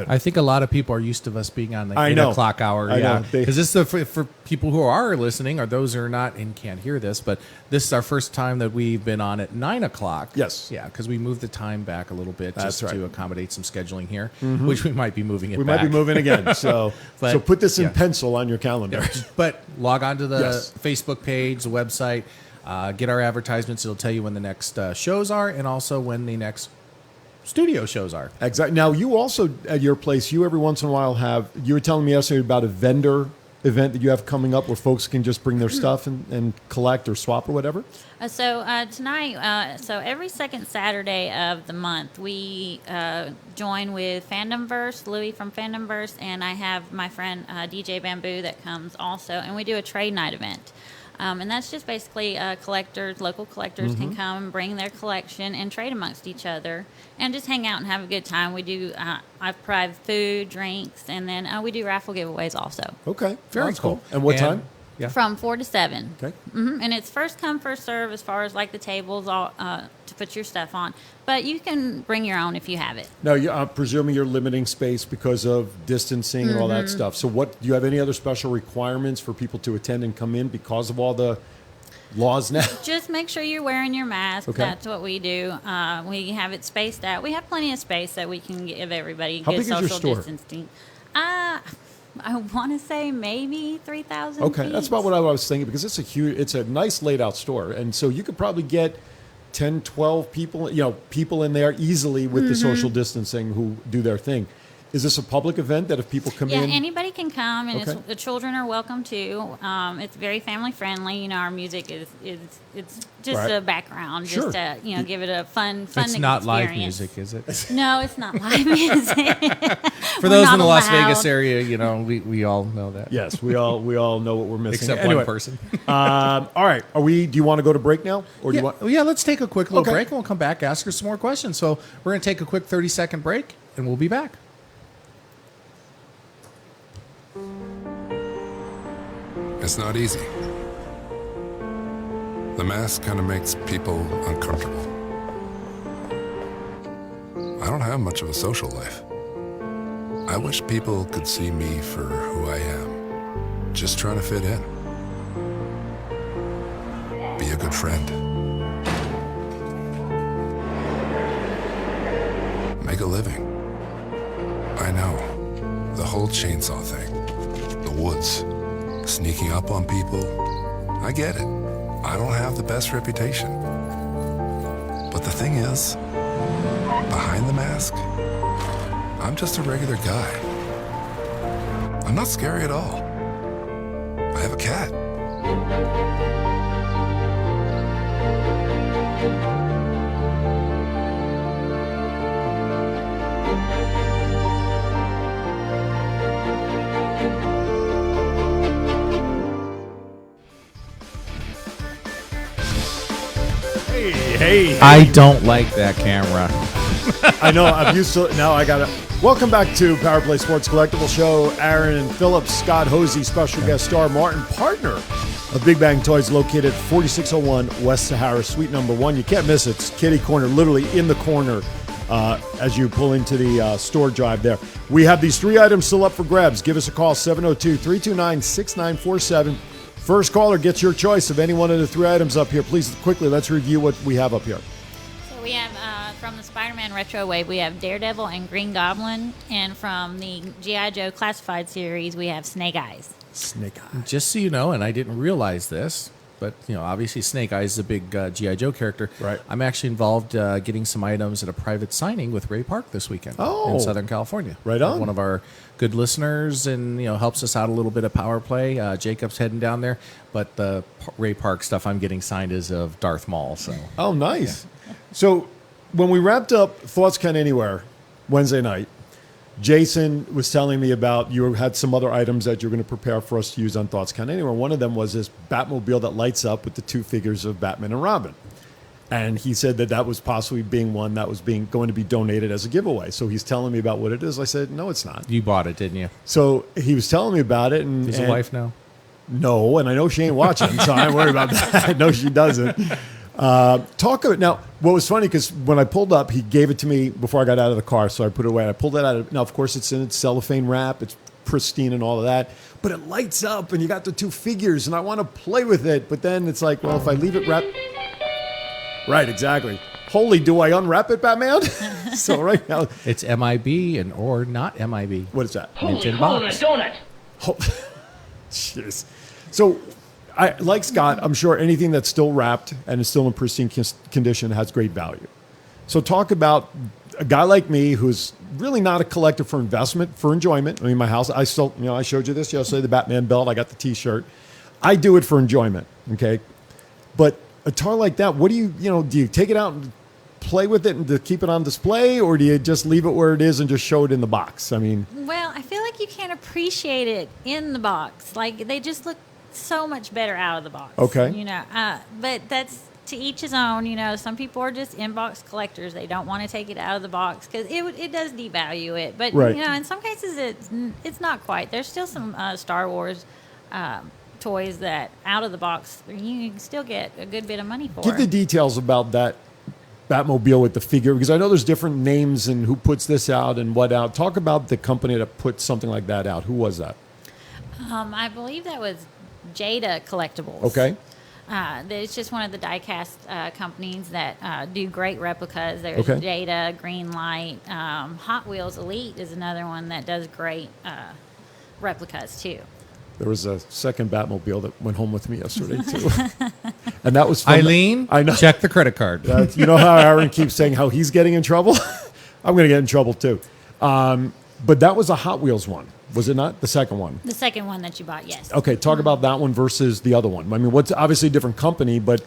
[SPEAKER 6] I think a lot of people are used to us being on the
[SPEAKER 5] I
[SPEAKER 6] 8
[SPEAKER 5] know.
[SPEAKER 6] o'clock hour.
[SPEAKER 5] I
[SPEAKER 6] Yeah,
[SPEAKER 5] know. They-
[SPEAKER 6] because this is for people who are listening or those who are not and can't hear this, but this is our first time that we've been on at 9 o'clock.
[SPEAKER 5] Yes.
[SPEAKER 6] Yeah, because we moved the time back a little bit
[SPEAKER 5] That's
[SPEAKER 6] just
[SPEAKER 5] right.
[SPEAKER 6] to accommodate some scheduling here, which we might be moving it
[SPEAKER 5] We
[SPEAKER 6] back.
[SPEAKER 5] might be moving again. So,
[SPEAKER 6] But-
[SPEAKER 5] so put this in
[SPEAKER 6] yeah.
[SPEAKER 5] pencil on your calendar.
[SPEAKER 6] But log on to the
[SPEAKER 5] Yes.
[SPEAKER 6] Facebook page, the website, get our advertisements. It'll tell you when the next shows are and also when the next studio shows are.
[SPEAKER 5] Exactly. Now, you also, at your place, you every once in a while you were telling me yesterday about a vendor event that you have coming up where folks can just bring their stuff and collect or swap or whatever?
[SPEAKER 8] So tonight, so every second Saturday of the month, we join with Fandomverse, Louis from Fandomverse, and I have my friend DJ Bamboo that comes also, and we do a trade night event. And that's just basically collectors, local collectors can come and bring their collection and trade amongst each other and just hang out and have a good time. We do, I provide food, drinks, and then we do raffle giveaways also.
[SPEAKER 5] Okay.
[SPEAKER 6] Very
[SPEAKER 5] That's
[SPEAKER 6] cool.
[SPEAKER 5] And what time?
[SPEAKER 6] Yeah.
[SPEAKER 8] From 4 to 7.
[SPEAKER 5] Okay.
[SPEAKER 8] And it's first come, first serve as far as like the tables all, to put your stuff on. But you can bring your own if you have it.
[SPEAKER 5] Now, I'm presuming you're limiting space because of distancing and all that stuff. So do you have any other special requirements for people to attend and come in because of all the laws now?
[SPEAKER 8] Just make sure you're wearing your mask.
[SPEAKER 5] Okay.
[SPEAKER 8] That's what we do. We have it spaced out. We have plenty of space that we can give everybody
[SPEAKER 5] How
[SPEAKER 8] good
[SPEAKER 5] big is your
[SPEAKER 8] social
[SPEAKER 5] store?
[SPEAKER 8] distancing. I want to say maybe 3,000
[SPEAKER 5] Okay,
[SPEAKER 8] feet.
[SPEAKER 5] that's about what I was thinking because it's a nice laid out store. And so you could probably get 10, 12 people, people in there easily with the social distancing who do their thing. Is this a public event that if people come
[SPEAKER 8] Yeah,
[SPEAKER 5] in?
[SPEAKER 8] anybody can come, and
[SPEAKER 5] Okay.
[SPEAKER 8] the children are welcome too. It's very family friendly. You know, our music is it's just
[SPEAKER 5] Right.
[SPEAKER 8] a background,
[SPEAKER 5] Sure.
[SPEAKER 8] just to give it a fun
[SPEAKER 6] It's not live
[SPEAKER 8] experience.
[SPEAKER 6] music, is it?
[SPEAKER 8] No, it's not live music.
[SPEAKER 6] For those in the Las Vegas area, we all know that.
[SPEAKER 5] Yes, we all know what we're missing.
[SPEAKER 6] Except
[SPEAKER 5] Anyway,
[SPEAKER 6] one person.
[SPEAKER 5] all right, do you want to go to break now, or do you want?
[SPEAKER 6] Yeah, let's take a quick little
[SPEAKER 5] Okay.
[SPEAKER 6] break, and we'll come back, ask her some more questions. So we're going to take a quick 30-second break, and we'll be back.
[SPEAKER 10] It's not easy. The mask kind of makes people uncomfortable. I don't have much of a social life. I wish people could see me for who I am, just trying to fit in. Be a good friend. Make a living. I know, the whole chainsaw thing, the woods, sneaking up on people, I get it. I don't have the best reputation. But the thing is, behind the mask, I'm just a regular guy. I'm not scary at all. I have a cat.
[SPEAKER 5] Hey,
[SPEAKER 6] I don't like that camera.
[SPEAKER 5] I know. I'm used to it. Now I got to. Welcome back to Power Play Sports Collectible Show. Aaron Phillips, Scott Hosey, special guest star Martin, partner of Big Bang Toys, located at 4601 West Sahara, Suite number 1. You can't miss it. It's kitty corner, literally in the corner as you pull into the store drive there. We have these 3 items still up for grabs. Give us a call, 702-329-6947. First caller gets your choice of any one of the 3 items up here. Please, quickly, let's review what we have up here.
[SPEAKER 8] So we have from the Spider-Man Retro Wave, we have Daredevil and Green Goblin, and from the G.I. Joe Classified series, we have Snake Eyes.
[SPEAKER 5] Snake Eye.
[SPEAKER 6] Just so you know, and I didn't realize this, but obviously Snake Eyes is a big G.I. Joe character.
[SPEAKER 5] Right.
[SPEAKER 6] I'm actually involved getting some items at a private signing with Ray Park this weekend in Southern California.
[SPEAKER 5] Right on.
[SPEAKER 6] One of our good listeners, and helps us out a little bit of Power Play. Jacob's heading down there, but the Ray Park stuff I'm getting signed is of Darth Maul. So.
[SPEAKER 5] Oh, nice. Yeah. So when we wrapped up Thoughts Can Anywhere Wednesday night, Jason was telling me about you had some other items that you're going to prepare for us to use on Thoughts Can Anywhere. One of them was this Batmobile that lights up with the 2 figures of Batman and Robin. And he said that was possibly being one that was going to be donated as a giveaway. So he's telling me about what it is. I said, no, it's not.
[SPEAKER 6] You bought it, didn't you?
[SPEAKER 5] So he was telling me about it. And
[SPEAKER 6] Does the wife know?
[SPEAKER 5] No, and I know she ain't watching, so I don't worry about that. No, she doesn't. Now, what was funny, because when I pulled up, he gave it to me before I got out of the car, so I put it away. I pulled it out. Now, of course, it's in its cellophane wrap. It's pristine and all of that. But it lights up, and you got the 2 figures, and I want to play with it. But then it's like, well, if I leave it wrapped... Right, exactly. Holy, do I unwrap it, Batman? So right now...
[SPEAKER 6] It's MIB or not MIB.
[SPEAKER 5] What is that?
[SPEAKER 6] Mint box.
[SPEAKER 5] Jeez. So, like Scott, I'm sure anything that's still wrapped and is still in pristine condition has great value. So talk about a guy like me who's really not a collector for investment, for enjoyment. I mean, my house, I still, I showed you this yesterday, the Batman belt. I got the T-shirt. I do it for enjoyment, okay? But a toy like that, what do you take it out and play with it and to keep it on display, or do you just leave it where it is and just show it in the box? I mean...
[SPEAKER 8] Well, I feel like you can't appreciate it in the box. Like, they just look so much better out of the box.
[SPEAKER 5] Okay.
[SPEAKER 8] But that's to each his own. Some people are just in-box collectors. They don't want to take it out of the box because it does devalue it. But,
[SPEAKER 5] right.
[SPEAKER 8] In some cases, it's not quite. There's still some Star Wars toys that out of the box you can still get a good bit of money for.
[SPEAKER 5] Give the details about that Batmobile with the figure, because I know there's different names and who puts this out and what out. Talk about the company that put something like that out. Who was that?
[SPEAKER 8] I believe that was Jada Collectibles.
[SPEAKER 5] Okay.
[SPEAKER 8] It's just one of the die-cast companies that do great replicas. There's Jada, Greenlight. Hot Wheels Elite is another one that does great replicas, too.
[SPEAKER 5] There was a second Batmobile that went home with me yesterday, too. And that was fun.
[SPEAKER 6] Eileen,
[SPEAKER 5] I know.
[SPEAKER 6] Check the credit card.
[SPEAKER 5] You know how Aaron keeps saying how he's getting in trouble? I'm going to get in trouble, too. But that was a Hot Wheels one, was it not? The second one.
[SPEAKER 8] The second one that you bought, yes.
[SPEAKER 5] Okay, talk about that one versus the other one. I mean, what's obviously a different company, but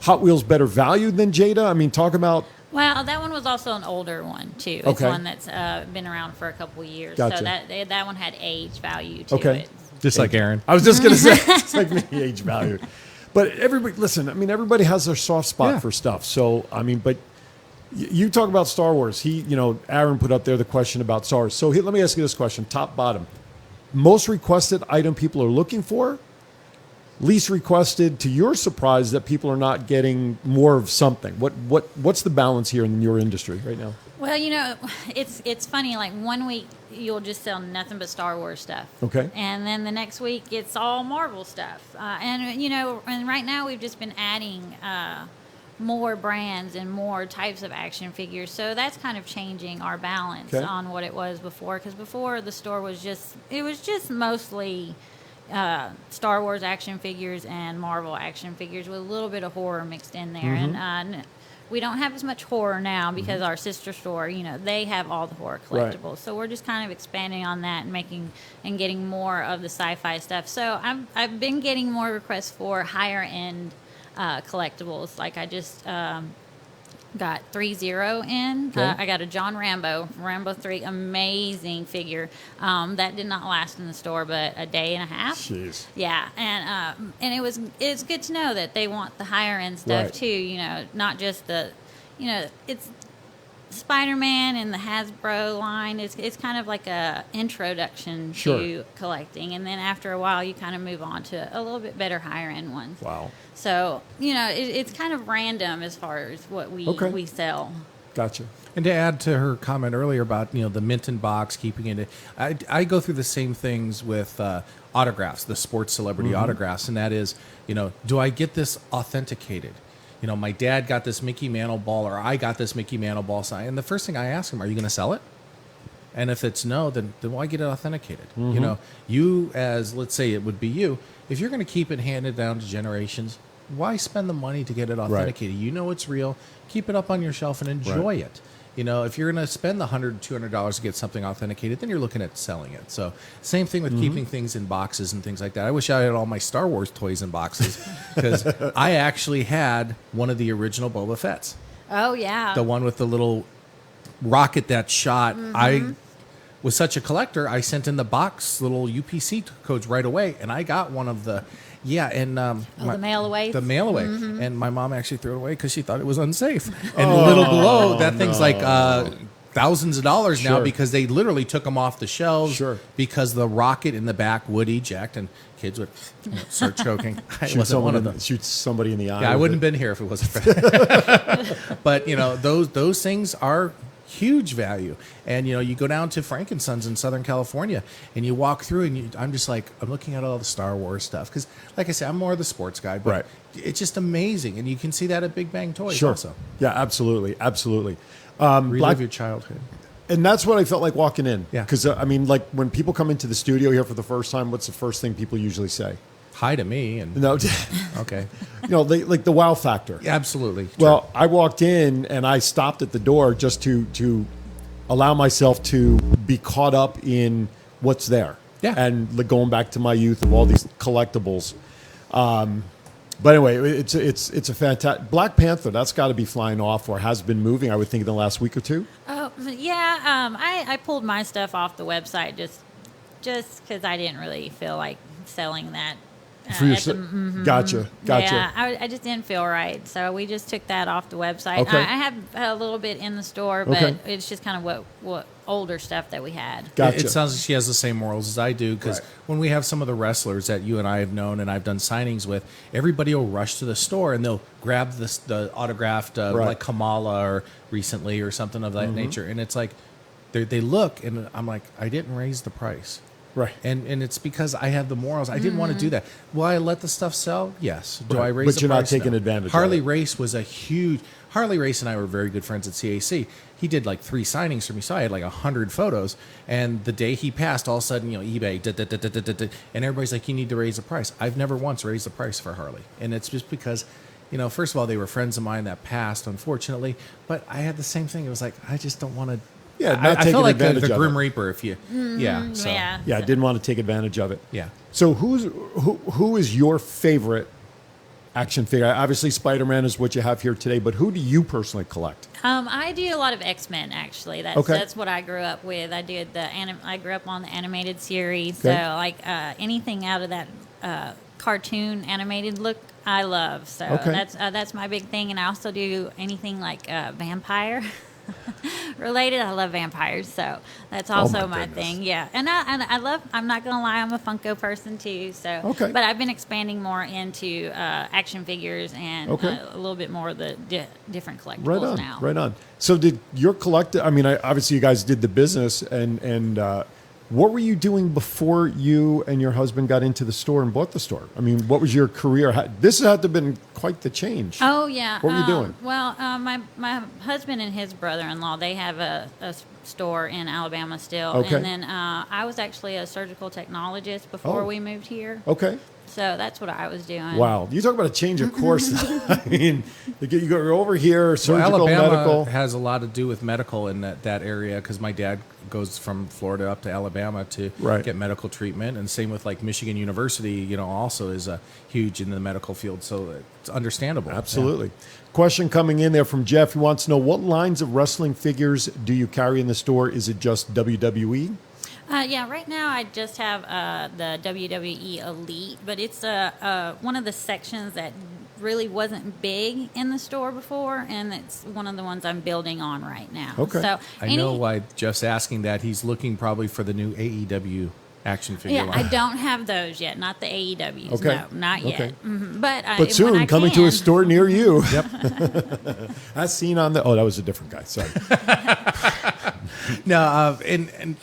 [SPEAKER 5] Hot Wheels better valued than Jada? I mean, talk about.
[SPEAKER 8] Well, that one was also an older one too. It's
[SPEAKER 5] Okay.
[SPEAKER 8] one that's been around for a couple of years.
[SPEAKER 5] Gotcha.
[SPEAKER 8] So that one had age value to
[SPEAKER 5] Okay.
[SPEAKER 8] it.
[SPEAKER 6] Just like Aaron.
[SPEAKER 5] I was just going to say, it's like me, age value. But everybody, listen, I mean, everybody has their soft spot
[SPEAKER 6] Yeah.
[SPEAKER 5] for stuff. So, I mean, but you talk about Star Wars. Aaron put up there the question about Star Wars. So let me ask you this question, top, bottom. Most requested item people are looking for? Least requested, to your surprise, that people are not getting more of something? What's the balance here in your industry right now?
[SPEAKER 8] Well, it's funny. Like 1 week you'll just sell nothing but Star Wars stuff.
[SPEAKER 5] Okay.
[SPEAKER 8] And then the next week it's all Marvel stuff. And right now we've just been adding more brands and more types of action figures. So that's kind of changing our balance on what it was before. Because before the store was just mostly Star Wars action figures and Marvel action figures with a little bit of horror mixed in there. And we don't have as much horror now because our sister store, they have all the horror collectibles.
[SPEAKER 5] Right.
[SPEAKER 8] So we're just kind of expanding on that and getting more of the sci-fi stuff. So I've been getting more requests for higher end collectibles. Like I just got 3-0 in.
[SPEAKER 5] Okay.
[SPEAKER 8] I got a John Rambo 3, amazing figure. That did not last in the store but a day and a half.
[SPEAKER 5] Jeez.
[SPEAKER 8] Yeah, and it's good to know that they want the higher end stuff
[SPEAKER 5] Right.
[SPEAKER 8] too. Not just it's Spider-Man and the Hasbro line. It's kind of like a introduction
[SPEAKER 5] Sure.
[SPEAKER 8] to collecting, and then after a while you kind of move on to a little bit better higher end ones.
[SPEAKER 5] Wow.
[SPEAKER 8] So it's kind of random as far as what we sell.
[SPEAKER 5] Gotcha.
[SPEAKER 6] And to add to her comment earlier about the mint in box, keeping it, I go through the same things with autographs, the sports celebrity autographs, and that is, do I get this authenticated? My dad got this Mickey Mantle ball, or I got this Mickey Mantle ball sign, and the first thing I ask him, are you going to sell it? And if it's no, then why get it authenticated? You as, let's say it would be you, if you're going to keep it handed down to generations, why spend the money to get it authenticated? You know it's real. Keep it up on your shelf and enjoy it. If you're going to spend the $100, $200 to get something authenticated, then you're looking at selling it. So same thing with keeping things in boxes and things like that. I wish I had all my Star Wars toys in boxes because I actually had one of the original Boba Fett's.
[SPEAKER 8] Oh yeah.
[SPEAKER 6] The one with the little rocket that shot. I was such a collector, I sent in the box little UPC codes right away, and I got one of the
[SPEAKER 8] the mail away.
[SPEAKER 6] The mail away, and my mom actually threw it away because she thought it was unsafe. And the little below that thing's like thousands of dollars now because they literally took them off the shelves because the rocket in the back would eject and kids would start choking. I wasn't one of them.
[SPEAKER 5] Shoot somebody in the eye.
[SPEAKER 6] Yeah, I wouldn't have been here if it wasn't for that. But those things are huge value. And you go down to Frankensons in Southern California and you walk through and I'm just like, I'm looking at all the Star Wars stuff because like I said, I'm more of the sports guy, but it's just amazing. And you can see that at Big Bang Toys also.
[SPEAKER 5] Yeah, absolutely.
[SPEAKER 6] Relive your childhood.
[SPEAKER 5] And that's what I felt like walking in.
[SPEAKER 6] Yeah.
[SPEAKER 5] Because like when people come into the studio here for the first time, what's the first thing people usually say?
[SPEAKER 6] Hi to me. And
[SPEAKER 5] No.
[SPEAKER 6] okay.
[SPEAKER 5] They, like the wow factor.
[SPEAKER 6] Yeah, absolutely.
[SPEAKER 5] Well, I walked in and I stopped at the door just to allow myself to be caught up in what's there.
[SPEAKER 6] Yeah.
[SPEAKER 5] And going back to my youth of all these collectibles. But anyway, it's a fantastic Black Panther. That's got to be flying off or has been moving. I would think in the last week or two.
[SPEAKER 8] Oh yeah. I pulled my stuff off the website just because I didn't really feel like selling that.
[SPEAKER 5] Gotcha.
[SPEAKER 8] Yeah, I just didn't feel right, so we just took that off the website.
[SPEAKER 5] Okay.
[SPEAKER 8] I have a little bit in the store, but it's just kind of what older stuff that we had.
[SPEAKER 5] Gotcha.
[SPEAKER 6] It sounds like she has the same morals as I do because when we have some of the wrestlers that you and I have known and I've done signings with, everybody will rush to the store and they'll grab the autographed like Kamala or recently or something of that nature, and it's like they look and I'm like, I didn't raise the price.
[SPEAKER 5] Right.
[SPEAKER 6] And it's because I have the morals. I didn't want to do that. Will I let the stuff sell? Yes. Do I raise
[SPEAKER 5] But
[SPEAKER 6] the
[SPEAKER 5] you're not
[SPEAKER 6] price?
[SPEAKER 5] taking
[SPEAKER 6] No.
[SPEAKER 5] advantage of
[SPEAKER 6] Harley
[SPEAKER 5] it.
[SPEAKER 6] Race was a huge... Harley Race and I were very good friends at CAC. He did like 3 signings for me, so I had like 100 photos. And the day he passed, all of a sudden, eBay, and everybody's like, you need to raise the price. I've never once raised the price for Harley. And it's just because... first of all, they were friends of mine that passed, unfortunately. But I had the same thing. It was like, I just don't want to
[SPEAKER 5] Yeah, not
[SPEAKER 6] I
[SPEAKER 5] taking
[SPEAKER 6] feel like
[SPEAKER 5] advantage
[SPEAKER 6] the
[SPEAKER 5] of
[SPEAKER 6] Grim
[SPEAKER 5] it.
[SPEAKER 6] Reaper. If you, yeah, so
[SPEAKER 8] Yeah.
[SPEAKER 5] Yeah, I didn't want to take advantage of it.
[SPEAKER 6] yeah.
[SPEAKER 5] So who is your favorite action figure? Obviously, Spider-Man is what you have here today, but who do you personally collect?
[SPEAKER 8] I do a lot of X-Men actually. That's what I grew up with. I did I grew up on the animated series,
[SPEAKER 5] Okay.
[SPEAKER 8] so like anything out of that cartoon animated look, I love. So
[SPEAKER 5] Okay.
[SPEAKER 8] that's my big thing, and I also do anything like vampire. related. I love vampires, so that's also my
[SPEAKER 5] goodness.
[SPEAKER 8] thing. Yeah, and I love. I'm not gonna lie, I'm a Funko person too. So
[SPEAKER 5] Okay.
[SPEAKER 8] but I've been expanding more into action figures and
[SPEAKER 5] Okay.
[SPEAKER 8] a little bit more of the different collectibles
[SPEAKER 5] Right on,
[SPEAKER 8] now.
[SPEAKER 5] right on. So did your collector? I mean, obviously you guys did the business, and what were you doing before you and your husband got into the store and bought the store? I mean, what was your career? This had to have been quite the change.
[SPEAKER 8] Oh yeah.
[SPEAKER 5] What were you doing?
[SPEAKER 8] Well, my husband and his brother-in-law, they have a store in Alabama still,
[SPEAKER 5] Okay.
[SPEAKER 8] and then I was actually a surgical technologist before
[SPEAKER 5] Oh.
[SPEAKER 8] we moved here.
[SPEAKER 5] Okay.
[SPEAKER 8] So that's what I was doing.
[SPEAKER 5] Wow, you talk about a change of course. I mean, you go over here, surgical,
[SPEAKER 6] well, Alabama
[SPEAKER 5] medical.
[SPEAKER 6] has a lot to do with medical in that area because my dad goes from Florida up to Alabama to
[SPEAKER 5] Right.
[SPEAKER 6] get medical treatment, and same with like Michigan University. You know, also is huge in the medical field, so it's understandable.
[SPEAKER 5] Absolutely. Question coming in there from Jeff. He wants to know, what lines of wrestling figures do you carry in the store? Is it just WWE?
[SPEAKER 8] Yeah, right now I just have the WWE Elite, but it's one of the sections that really wasn't big in the store before, and it's one of the ones I'm building on right now.
[SPEAKER 5] Okay.
[SPEAKER 8] So
[SPEAKER 6] I know why Jeff's asking that. He's looking probably for the new AEW action figure
[SPEAKER 8] Yeah,
[SPEAKER 6] line.
[SPEAKER 8] I don't have those yet, not the AEWs.
[SPEAKER 5] Okay.
[SPEAKER 8] No, not yet.
[SPEAKER 5] Okay.
[SPEAKER 8] But
[SPEAKER 5] But soon,
[SPEAKER 8] when I
[SPEAKER 5] coming to a
[SPEAKER 8] can-
[SPEAKER 5] store near you. Yep. That's seen on the. Oh, that was a different guy. Sorry.
[SPEAKER 6] No, and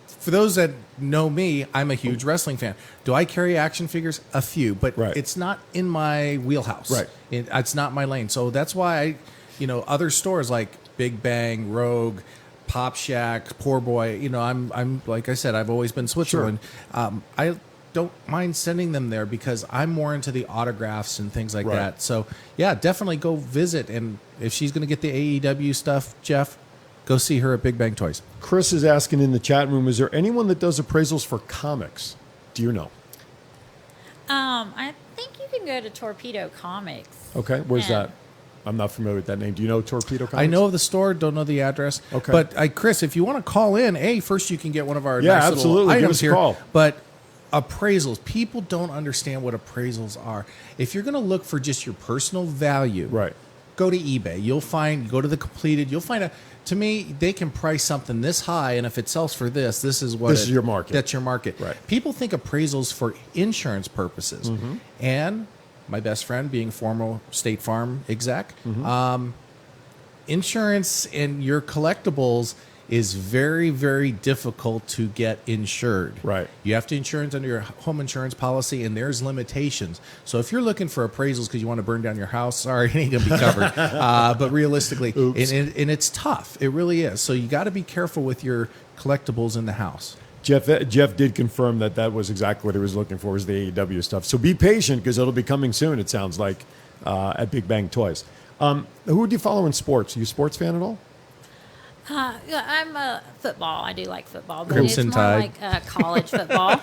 [SPEAKER 6] for those that know me, I'm a huge wrestling fan. Do I carry action figures? A few, but
[SPEAKER 5] Right.
[SPEAKER 6] it's not in my wheelhouse.
[SPEAKER 5] Right.
[SPEAKER 6] It's not my lane. So that's why other stores like Big Bang, Rogue, Pop Shack, Poor Boy. I'm like I said, I've always been Switzerland. I don't mind sending them there because I'm more into the autographs and things like
[SPEAKER 5] Right.
[SPEAKER 6] that. So yeah, definitely go visit. And if she's going to get the AEW stuff, Jeff, go see her at Big Bang Toys.
[SPEAKER 5] Chris is asking in the chat room, is there anyone that does appraisals for comics? Do you know?
[SPEAKER 8] I think you can go to Torpedo Comics.
[SPEAKER 5] Okay. Where's
[SPEAKER 8] Yeah.
[SPEAKER 5] that? I'm not familiar with that name. Do you know Torpedo Comics?
[SPEAKER 6] I know of the store, don't know the address.
[SPEAKER 5] Okay.
[SPEAKER 6] But Chris, if you want to call in, first you can get one of our
[SPEAKER 5] Yeah,
[SPEAKER 6] nice
[SPEAKER 5] absolutely.
[SPEAKER 6] little
[SPEAKER 5] Give
[SPEAKER 6] items
[SPEAKER 5] us a
[SPEAKER 6] here.
[SPEAKER 5] call.
[SPEAKER 6] But appraisals, people don't understand what appraisals are. If you're going to look for just your personal value,
[SPEAKER 5] Right.
[SPEAKER 6] go to eBay. Go to the completed. You'll find to me, they can price something this high, and if it sells for this is what
[SPEAKER 5] This is your market.
[SPEAKER 6] That's your market.
[SPEAKER 5] Right.
[SPEAKER 6] People think appraisals for insurance purposes,
[SPEAKER 5] Mm-hmm.
[SPEAKER 6] and my best friend, being former State Farm exec,
[SPEAKER 5] Mm-hmm.
[SPEAKER 6] Insurance in your collectibles is very, very difficult to get insured.
[SPEAKER 5] Right.
[SPEAKER 6] You have to insurance under your home insurance policy, and there's limitations. So if you're looking for appraisals because you want to burn down your house, sorry, it ain't gonna be covered. But realistically, and it's tough. It really is. So you got to be careful with your collectibles in the house.
[SPEAKER 5] Jeff did confirm that was exactly what he was looking for, was the AEW stuff. So be patient because it'll be coming soon, it sounds like, at Big Bang Toys. Who do you follow in sports? Are you a sports fan at all?
[SPEAKER 8] Yeah, I'm a football. I do like football, but
[SPEAKER 6] Crimson
[SPEAKER 8] it's more
[SPEAKER 6] Tide.
[SPEAKER 8] like college football.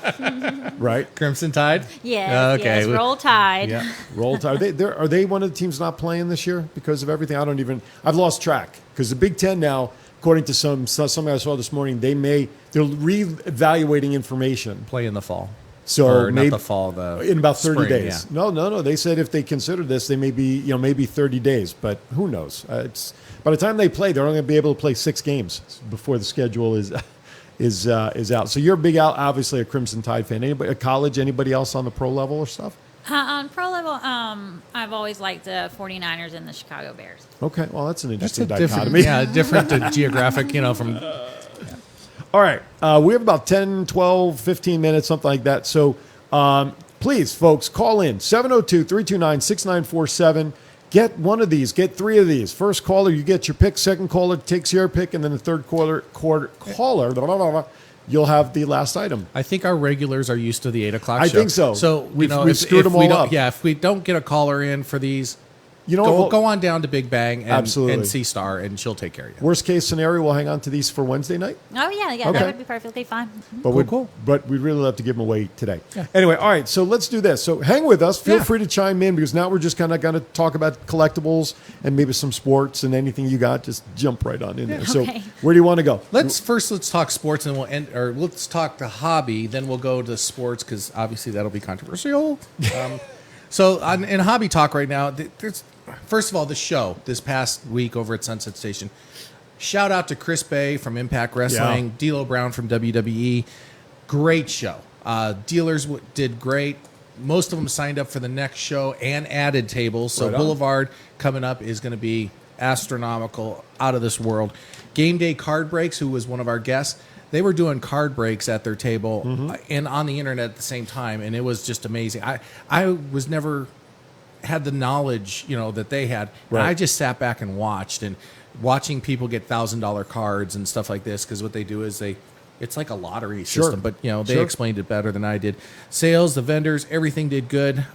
[SPEAKER 5] Right.
[SPEAKER 6] Crimson Tide?
[SPEAKER 8] Yes, yes, Roll Tide.
[SPEAKER 6] Yeah.
[SPEAKER 5] Roll Tide. Are they one of the teams not playing this year because of everything? I've lost track because the Big Ten now, according to something I saw this morning, they're reevaluating information.
[SPEAKER 6] Play in the fall.
[SPEAKER 5] So
[SPEAKER 6] Or not
[SPEAKER 5] maybe
[SPEAKER 6] the fall,
[SPEAKER 5] in about 30
[SPEAKER 6] spring,
[SPEAKER 5] days.
[SPEAKER 6] yeah.
[SPEAKER 5] No. They said if they consider this, they may be maybe 30 days, but who knows? It's by the time they play, they're only going to be able to play 6 games before the schedule is out. So you're obviously a Crimson Tide fan. Anybody at college? Anybody else on the pro level or stuff?
[SPEAKER 8] On pro level, I've always liked the 49ers and the Chicago Bears.
[SPEAKER 5] Okay, well that's an
[SPEAKER 6] That's
[SPEAKER 5] interesting
[SPEAKER 6] a different,
[SPEAKER 5] dichotomy.
[SPEAKER 6] different geographic, from.
[SPEAKER 5] All right. We have about 10, 12, 15 minutes, something like that. So please, folks, call in 702-329-6947. Get one of these. Get 3 of these. First caller, you get your pick. Second caller takes your pick. And then the third caller, you'll have the last item.
[SPEAKER 6] I think our regulars are used to the 8 o'clock
[SPEAKER 5] I
[SPEAKER 6] show.
[SPEAKER 5] think so.
[SPEAKER 6] So
[SPEAKER 5] We've
[SPEAKER 6] if
[SPEAKER 5] screwed them
[SPEAKER 6] we
[SPEAKER 5] all
[SPEAKER 6] don't-
[SPEAKER 5] up.
[SPEAKER 6] Yeah, if we don't get a caller in for these,
[SPEAKER 5] You know,
[SPEAKER 6] go on down to Big Bang
[SPEAKER 5] absolutely.
[SPEAKER 6] and see Star, and she'll take care of you.
[SPEAKER 5] Worst case scenario, we'll hang on to these for Wednesday night.
[SPEAKER 8] Oh yeah,
[SPEAKER 5] Okay.
[SPEAKER 8] that would be perfectly fine.
[SPEAKER 5] But
[SPEAKER 6] Cool.
[SPEAKER 5] But we'd really love to give them away today. Anyway, all right. So let's do this. So hang with us. Feel free to chime in because now we're just kind of going to talk about collectibles and maybe some sports and anything you got. Just jump right on in there. So
[SPEAKER 8] Okay.
[SPEAKER 5] where do you want to go?
[SPEAKER 6] Let's talk sports, and let's talk the hobby. Then we'll go to sports because obviously that'll be controversial. In hobby talk right now, there's first of all the show this past week over at Sunset Station. Shout out to Chris Bay from Impact Wrestling, D'Lo Brown from WWE. Great show. Dealers did great. Most of them signed up for the next show and added tables. So
[SPEAKER 5] Right on.
[SPEAKER 6] Boulevard coming up is going to be astronomical, out of this world. Game Day Card Breaks, who was one of our guests, they were doing card breaks at their table and on the internet at the same time, and it was just amazing. I was never had the knowledge, that they had. And
[SPEAKER 5] Right.
[SPEAKER 6] I just sat back and watched, and watching people get $1,000 cards and stuff like this, because what they do is it's like a lottery
[SPEAKER 5] Sure.
[SPEAKER 6] system, but they
[SPEAKER 5] Sure.
[SPEAKER 6] explained it better than I did. Sales, the vendors, everything did good.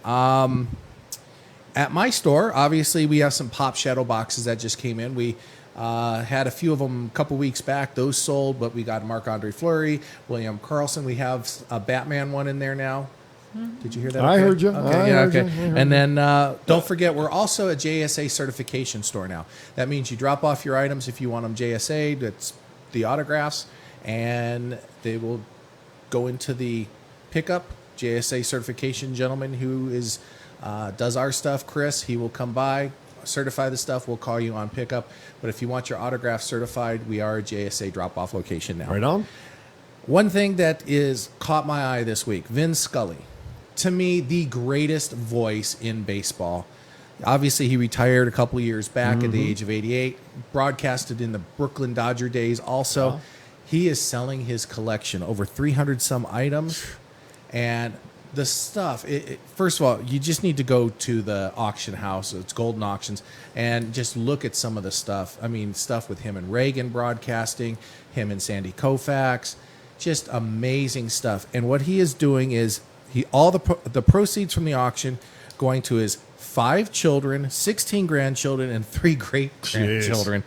[SPEAKER 6] At my store, obviously, we have some Pop Shadow boxes that just came in. We had a few of them a couple weeks back. Those sold, but we got Marc-Andre Fleury, William Carlson. We have a Batman one in there now. Did you hear that?
[SPEAKER 5] I
[SPEAKER 6] okay?
[SPEAKER 5] heard you.
[SPEAKER 6] Okay,
[SPEAKER 5] I
[SPEAKER 6] yeah,
[SPEAKER 5] heard
[SPEAKER 6] okay.
[SPEAKER 5] you. I heard
[SPEAKER 6] And then don't forget, we're also a JSA certification store now. That means you drop off your items if you want them JSA. That's the autographs, and they will go into the pickup. JSA certification gentleman who is does our stuff, Chris. He will come by, certify the stuff. We'll call you on pickup. But if you want your autograph certified, we are a JSA drop-off location now.
[SPEAKER 5] Right on.
[SPEAKER 6] One thing that is caught my eye this week, Vin Scully. To me, the greatest voice in baseball. Obviously, he retired a couple of years back at the age of 88, broadcasted in the Brooklyn Dodger days also.
[SPEAKER 5] Wow.
[SPEAKER 6] He is selling his collection, over 300 some items. And the stuff, first of all, you just need to go to the auction house. It's Golden Auctions, and just look at some of the stuff. I mean, stuff with him and Reagan broadcasting, him and Sandy Koufax, just amazing stuff. And what he is doing is all the proceeds from the auction going to his 5 children, 16 grandchildren, and 3 great-grandchildren.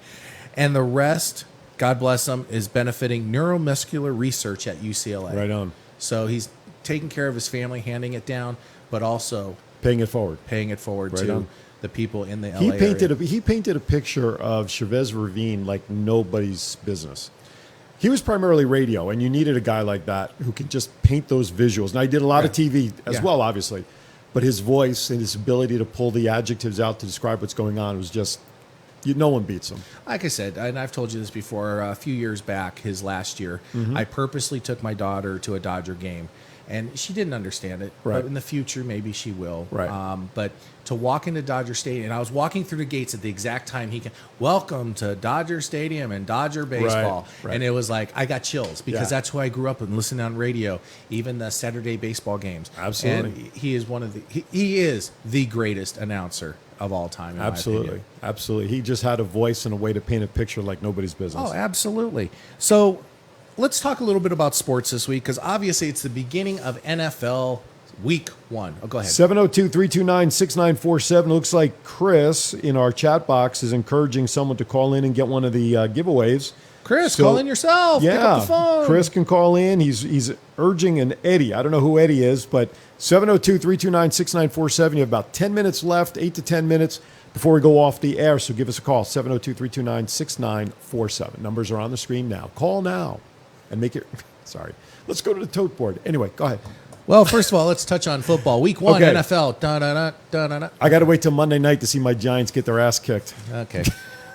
[SPEAKER 6] And the rest, God bless them, is benefiting neuromuscular research at UCLA.
[SPEAKER 5] Right on.
[SPEAKER 6] So he's taking care of his family, handing it down, but also
[SPEAKER 5] Paying it forward.
[SPEAKER 6] paying it forward
[SPEAKER 5] Right
[SPEAKER 6] to
[SPEAKER 5] on.
[SPEAKER 6] the people in the LA
[SPEAKER 5] He painted
[SPEAKER 6] area.
[SPEAKER 5] he painted a picture of Chavez Ravine like nobody's business. He was primarily radio, and you needed a guy like that who could just paint those visuals. Now, he did a lot of TV as
[SPEAKER 6] Yeah.
[SPEAKER 5] well, obviously, but his voice and his ability to pull the adjectives out to describe what's going on was just, no one beats him.
[SPEAKER 6] Like I said, and I've told you this before, a few years back, his last year,
[SPEAKER 5] Mm-hmm.
[SPEAKER 6] I purposely took my daughter to a Dodger game. And she didn't understand it.
[SPEAKER 5] Right.
[SPEAKER 6] But in the future, maybe she will.
[SPEAKER 5] Right.
[SPEAKER 6] But to walk into Dodger Stadium, and I was walking through the gates at the exact time he came, welcome to Dodger Stadium and Dodger baseball.
[SPEAKER 5] right.
[SPEAKER 6] And it was like, I got chills because
[SPEAKER 5] Yeah.
[SPEAKER 6] that's who I grew up with, listening on radio, even the Saturday baseball games.
[SPEAKER 5] Absolutely.
[SPEAKER 6] And he is he is the greatest announcer of all time, in my
[SPEAKER 5] Absolutely.
[SPEAKER 6] opinion.
[SPEAKER 5] Absolutely. He just had a voice and a way to paint a picture like nobody's business.
[SPEAKER 6] Oh, absolutely. So let's talk a little bit about sports this week because obviously it's the beginning of NFL Week 1. Oh, go ahead.
[SPEAKER 5] 702-329-6947. Looks like Chris in our chat box is encouraging someone to call in and get one of the giveaways.
[SPEAKER 6] Chris,
[SPEAKER 5] So-
[SPEAKER 6] call in yourself.
[SPEAKER 5] Yeah,
[SPEAKER 6] Pick up the phone.
[SPEAKER 5] Chris can call in. He's urging an Eddie. I don't know who Eddie is, but 702-329-6947. You have about 10 minutes left, 8 to 10 minutes before we go off the air. So give us a call, 702-329-6947. Numbers are on the screen now. Call now and make it. Sorry. Let's go to the tote board. Anyway, go ahead.
[SPEAKER 6] Well, first of all, let's touch on football. Week 1,
[SPEAKER 5] Okay.
[SPEAKER 6] NFL. Da-da-da, da-da-da.
[SPEAKER 5] I got to wait till Monday night to see my Giants get their ass kicked.
[SPEAKER 6] Okay.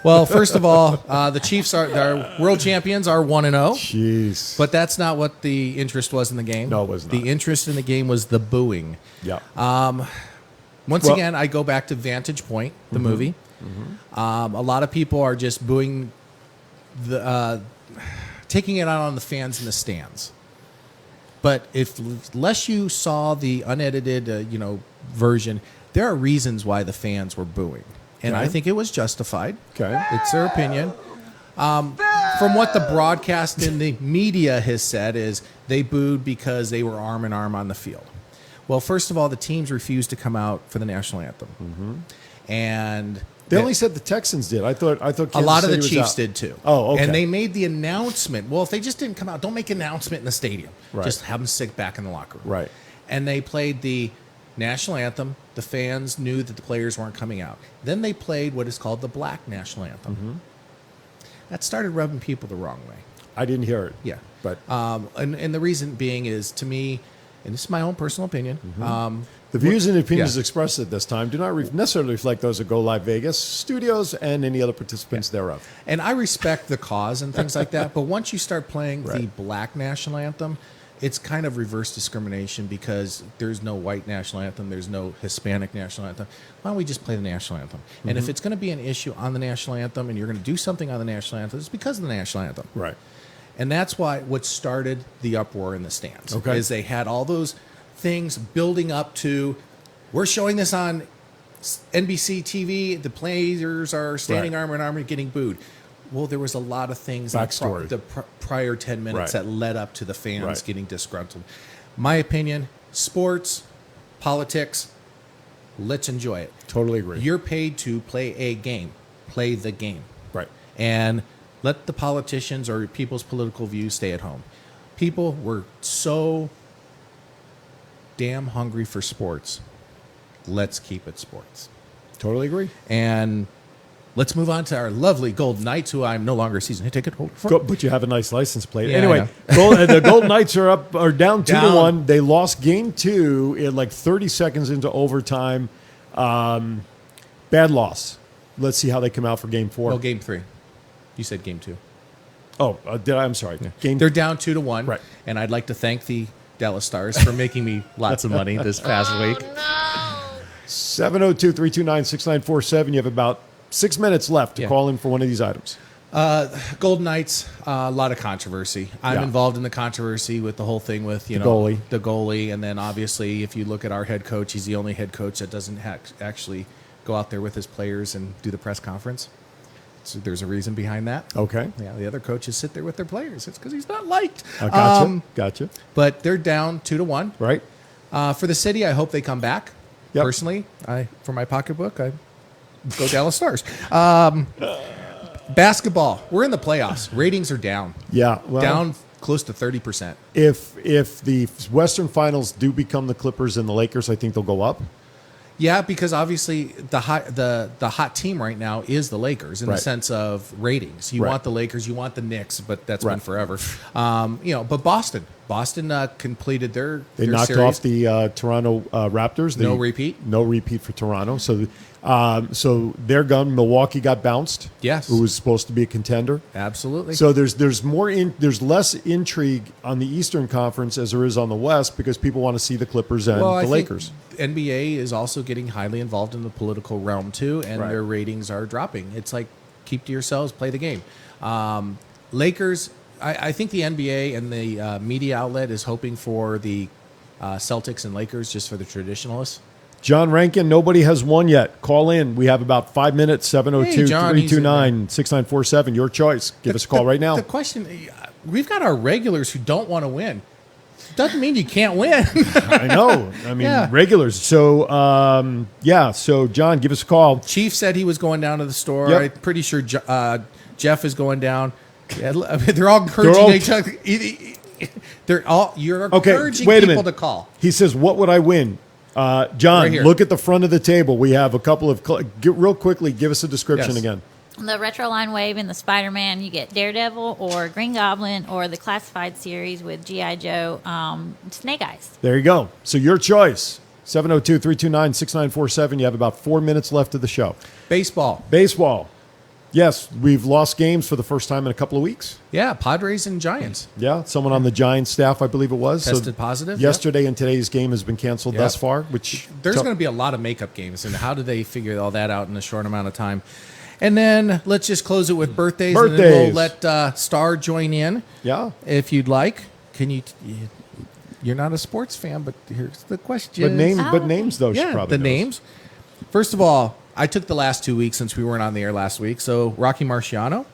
[SPEAKER 6] Well, first of all, the Chiefs are world champions, are 1-0.
[SPEAKER 5] Jeez.
[SPEAKER 6] But that's not what the interest was in the game.
[SPEAKER 5] No, it was not.
[SPEAKER 6] The interest in the game was the booing.
[SPEAKER 5] Yeah.
[SPEAKER 6] Once
[SPEAKER 5] Well-
[SPEAKER 6] again, I go back to Vantage Point, the movie. A lot of people are just booing taking it out on the fans in the stands. But unless you saw the unedited, version, there are reasons why the fans were booing, and
[SPEAKER 5] Okay.
[SPEAKER 6] I think it was justified.
[SPEAKER 5] Okay.
[SPEAKER 6] It's their opinion. From what the broadcast in the media has said is they booed because they were arm in arm on the field. Well, first of all, the teams refused to come out for the national anthem. and
[SPEAKER 5] They only said the Texans did. I thought
[SPEAKER 6] a
[SPEAKER 5] Kansas
[SPEAKER 6] lot of the
[SPEAKER 5] City was
[SPEAKER 6] Chiefs
[SPEAKER 5] out.
[SPEAKER 6] did too.
[SPEAKER 5] Oh, okay.
[SPEAKER 6] And they made the announcement. Well, if they just didn't come out, don't make an announcement in the stadium.
[SPEAKER 5] Right.
[SPEAKER 6] Just have them sit back in the locker room.
[SPEAKER 5] Right.
[SPEAKER 6] And they played the national anthem. The fans knew that the players weren't coming out. Then they played what is called the Black National Anthem.
[SPEAKER 5] Mm-hmm.
[SPEAKER 6] That started rubbing people the wrong way.
[SPEAKER 5] I didn't hear it.
[SPEAKER 6] Yeah.
[SPEAKER 5] But
[SPEAKER 6] And the reason being is, to me, and this is my own personal opinion.
[SPEAKER 5] the views and opinions
[SPEAKER 6] yeah.
[SPEAKER 5] expressed at this time do not necessarily reflect those of Go Live Vegas, studios, and any other participants thereof.
[SPEAKER 6] And I respect the cause and things like that. But once you start playing the
[SPEAKER 5] Right.
[SPEAKER 6] Black National Anthem, it's kind of reverse discrimination because there's no white national anthem, there's no Hispanic national anthem. Why don't we just play the national anthem? And if it's going to be an issue on the national anthem and you're going to do something on the national anthem, it's because of the national anthem.
[SPEAKER 5] Right.
[SPEAKER 6] And that's what started the uproar in the stands.
[SPEAKER 5] Okay.
[SPEAKER 6] Is they had all those things building up to, we're showing this on NBC TV, the players are standing
[SPEAKER 5] Right.
[SPEAKER 6] arm in arm and getting booed. Well, there was a lot of things in
[SPEAKER 5] Backstory.
[SPEAKER 6] the prior 10 minutes
[SPEAKER 5] Right.
[SPEAKER 6] that led up to the fans
[SPEAKER 5] Right.
[SPEAKER 6] getting disgruntled. My opinion, sports, politics, let's enjoy it.
[SPEAKER 5] Totally agree.
[SPEAKER 6] You're paid to play a game. Play the game.
[SPEAKER 5] Right.
[SPEAKER 6] And let the politicians or people's political views stay at home. People were so damn hungry for sports. Let's keep it sports.
[SPEAKER 5] Totally agree.
[SPEAKER 6] And let's move on to our lovely Golden Knights, who I'm no longer a season ticket holder for.
[SPEAKER 5] But you have a nice license plate.
[SPEAKER 6] Yeah,
[SPEAKER 5] Anyway, the Golden Knights are down 2-1. They lost game 2 in like 30 seconds into overtime. Bad loss. Let's see how they come out for game 4.
[SPEAKER 6] No, game 3. You said game 2.
[SPEAKER 5] Oh, I'm sorry. Game.
[SPEAKER 6] They're down 2-1.
[SPEAKER 5] Right.
[SPEAKER 6] And I'd like to thank the Dallas Stars for making me lots of money this past week.
[SPEAKER 5] 702-329-6947. You have about 6 minutes left to
[SPEAKER 6] Yeah.
[SPEAKER 5] call in for one of these items.
[SPEAKER 6] Golden Knights, a lot of controversy. I'm
[SPEAKER 5] Yeah.
[SPEAKER 6] involved in the controversy with the whole thing with
[SPEAKER 5] The goalie.
[SPEAKER 6] the goalie, and then obviously if you look at our head coach, he's the only head coach that doesn't actually go out there with his players and do the press conference. So there's a reason behind that.
[SPEAKER 5] Okay.
[SPEAKER 6] Yeah, the other coaches sit there with their players. It's because he's not liked.
[SPEAKER 5] Gotcha.
[SPEAKER 6] But they're down 2-1.
[SPEAKER 5] Right.
[SPEAKER 6] For the city, I hope they come back.
[SPEAKER 5] Yep.
[SPEAKER 6] Personally, for my pocketbook, I go Dallas Stars. Basketball, we're in the playoffs. Ratings are down.
[SPEAKER 5] Yeah. Well,
[SPEAKER 6] Down close to 30%.
[SPEAKER 5] If the Western Finals do become the Clippers and the Lakers, I think they'll go up.
[SPEAKER 6] Yeah, because obviously the hot team right now is the Lakers in
[SPEAKER 5] Right.
[SPEAKER 6] the sense of ratings. You
[SPEAKER 5] Right.
[SPEAKER 6] want the Lakers, you want the Knicks, but that's
[SPEAKER 5] Right.
[SPEAKER 6] been forever. But Boston completed their
[SPEAKER 5] They
[SPEAKER 6] their
[SPEAKER 5] knocked
[SPEAKER 6] series.
[SPEAKER 5] off the Toronto Raptors.
[SPEAKER 6] No repeat?
[SPEAKER 5] No repeat for Toronto. So they're gone. Milwaukee got bounced.
[SPEAKER 6] Yes.
[SPEAKER 5] Who was supposed to be a contender.
[SPEAKER 6] Absolutely.
[SPEAKER 5] So there's there's less intrigue on the Eastern Conference as there is on the West because people want to see the Clippers and
[SPEAKER 6] I
[SPEAKER 5] the
[SPEAKER 6] think
[SPEAKER 5] Lakers.
[SPEAKER 6] NBA is also getting highly involved in the political realm too, and
[SPEAKER 5] Right.
[SPEAKER 6] their ratings are dropping. It's like, keep to yourselves, play the game. Lakers, I think the NBA and the media outlet is hoping for the Celtics and Lakers just for the traditionalists.
[SPEAKER 5] John Rankin, nobody has won yet. Call in. We have about 5 minutes. 702-329-6947. Your choice. Give us a call right now.
[SPEAKER 6] The question, we've got our regulars who don't want to win. Doesn't mean you can't win.
[SPEAKER 5] I know. I mean,
[SPEAKER 6] Yeah.
[SPEAKER 5] regulars. So, So, John, give us a call.
[SPEAKER 6] Chief said he was going down to the store.
[SPEAKER 5] Yep.
[SPEAKER 6] I'm pretty sure Jeff is going down. Yeah, I mean, they're all encouraging each other. You're encouraging
[SPEAKER 5] wait a
[SPEAKER 6] people
[SPEAKER 5] minute.
[SPEAKER 6] to call.
[SPEAKER 5] He says, what would I win? John,
[SPEAKER 6] Right here.
[SPEAKER 5] look at the front of the table. We have a couple of... real quickly, give us a description
[SPEAKER 6] Yes.
[SPEAKER 5] again.
[SPEAKER 8] The Retro Line Wave and the Spider-Man, you get Daredevil or Green Goblin or the Classified series with G.I. Joe, Snake Eyes.
[SPEAKER 5] There you go. So your choice. 702-329-6947. You have about 4 minutes left of the show.
[SPEAKER 6] Baseball.
[SPEAKER 5] Baseball. Yes, we've lost games for the first time in a couple of weeks.
[SPEAKER 6] Yeah, Padres and Giants.
[SPEAKER 5] Yeah, someone on the Giants staff, I believe it was.
[SPEAKER 6] Tested positive,
[SPEAKER 5] Yesterday and today's game has been canceled
[SPEAKER 6] Yep.
[SPEAKER 5] thus far. Which
[SPEAKER 6] There's going to be a lot of makeup games, and how do they figure all that out in a short amount of time? And then let's just close it with birthdays. And then we'll let Star join in.
[SPEAKER 5] Yeah.
[SPEAKER 6] If you'd like. Can you... You're not a sports fan, but here's the question.
[SPEAKER 5] But names though. She
[SPEAKER 6] Yeah,
[SPEAKER 5] probably
[SPEAKER 6] the
[SPEAKER 5] knows.
[SPEAKER 6] names. First of all, I took the last 2 weeks since we weren't on the air last week. So Rocky Marciano,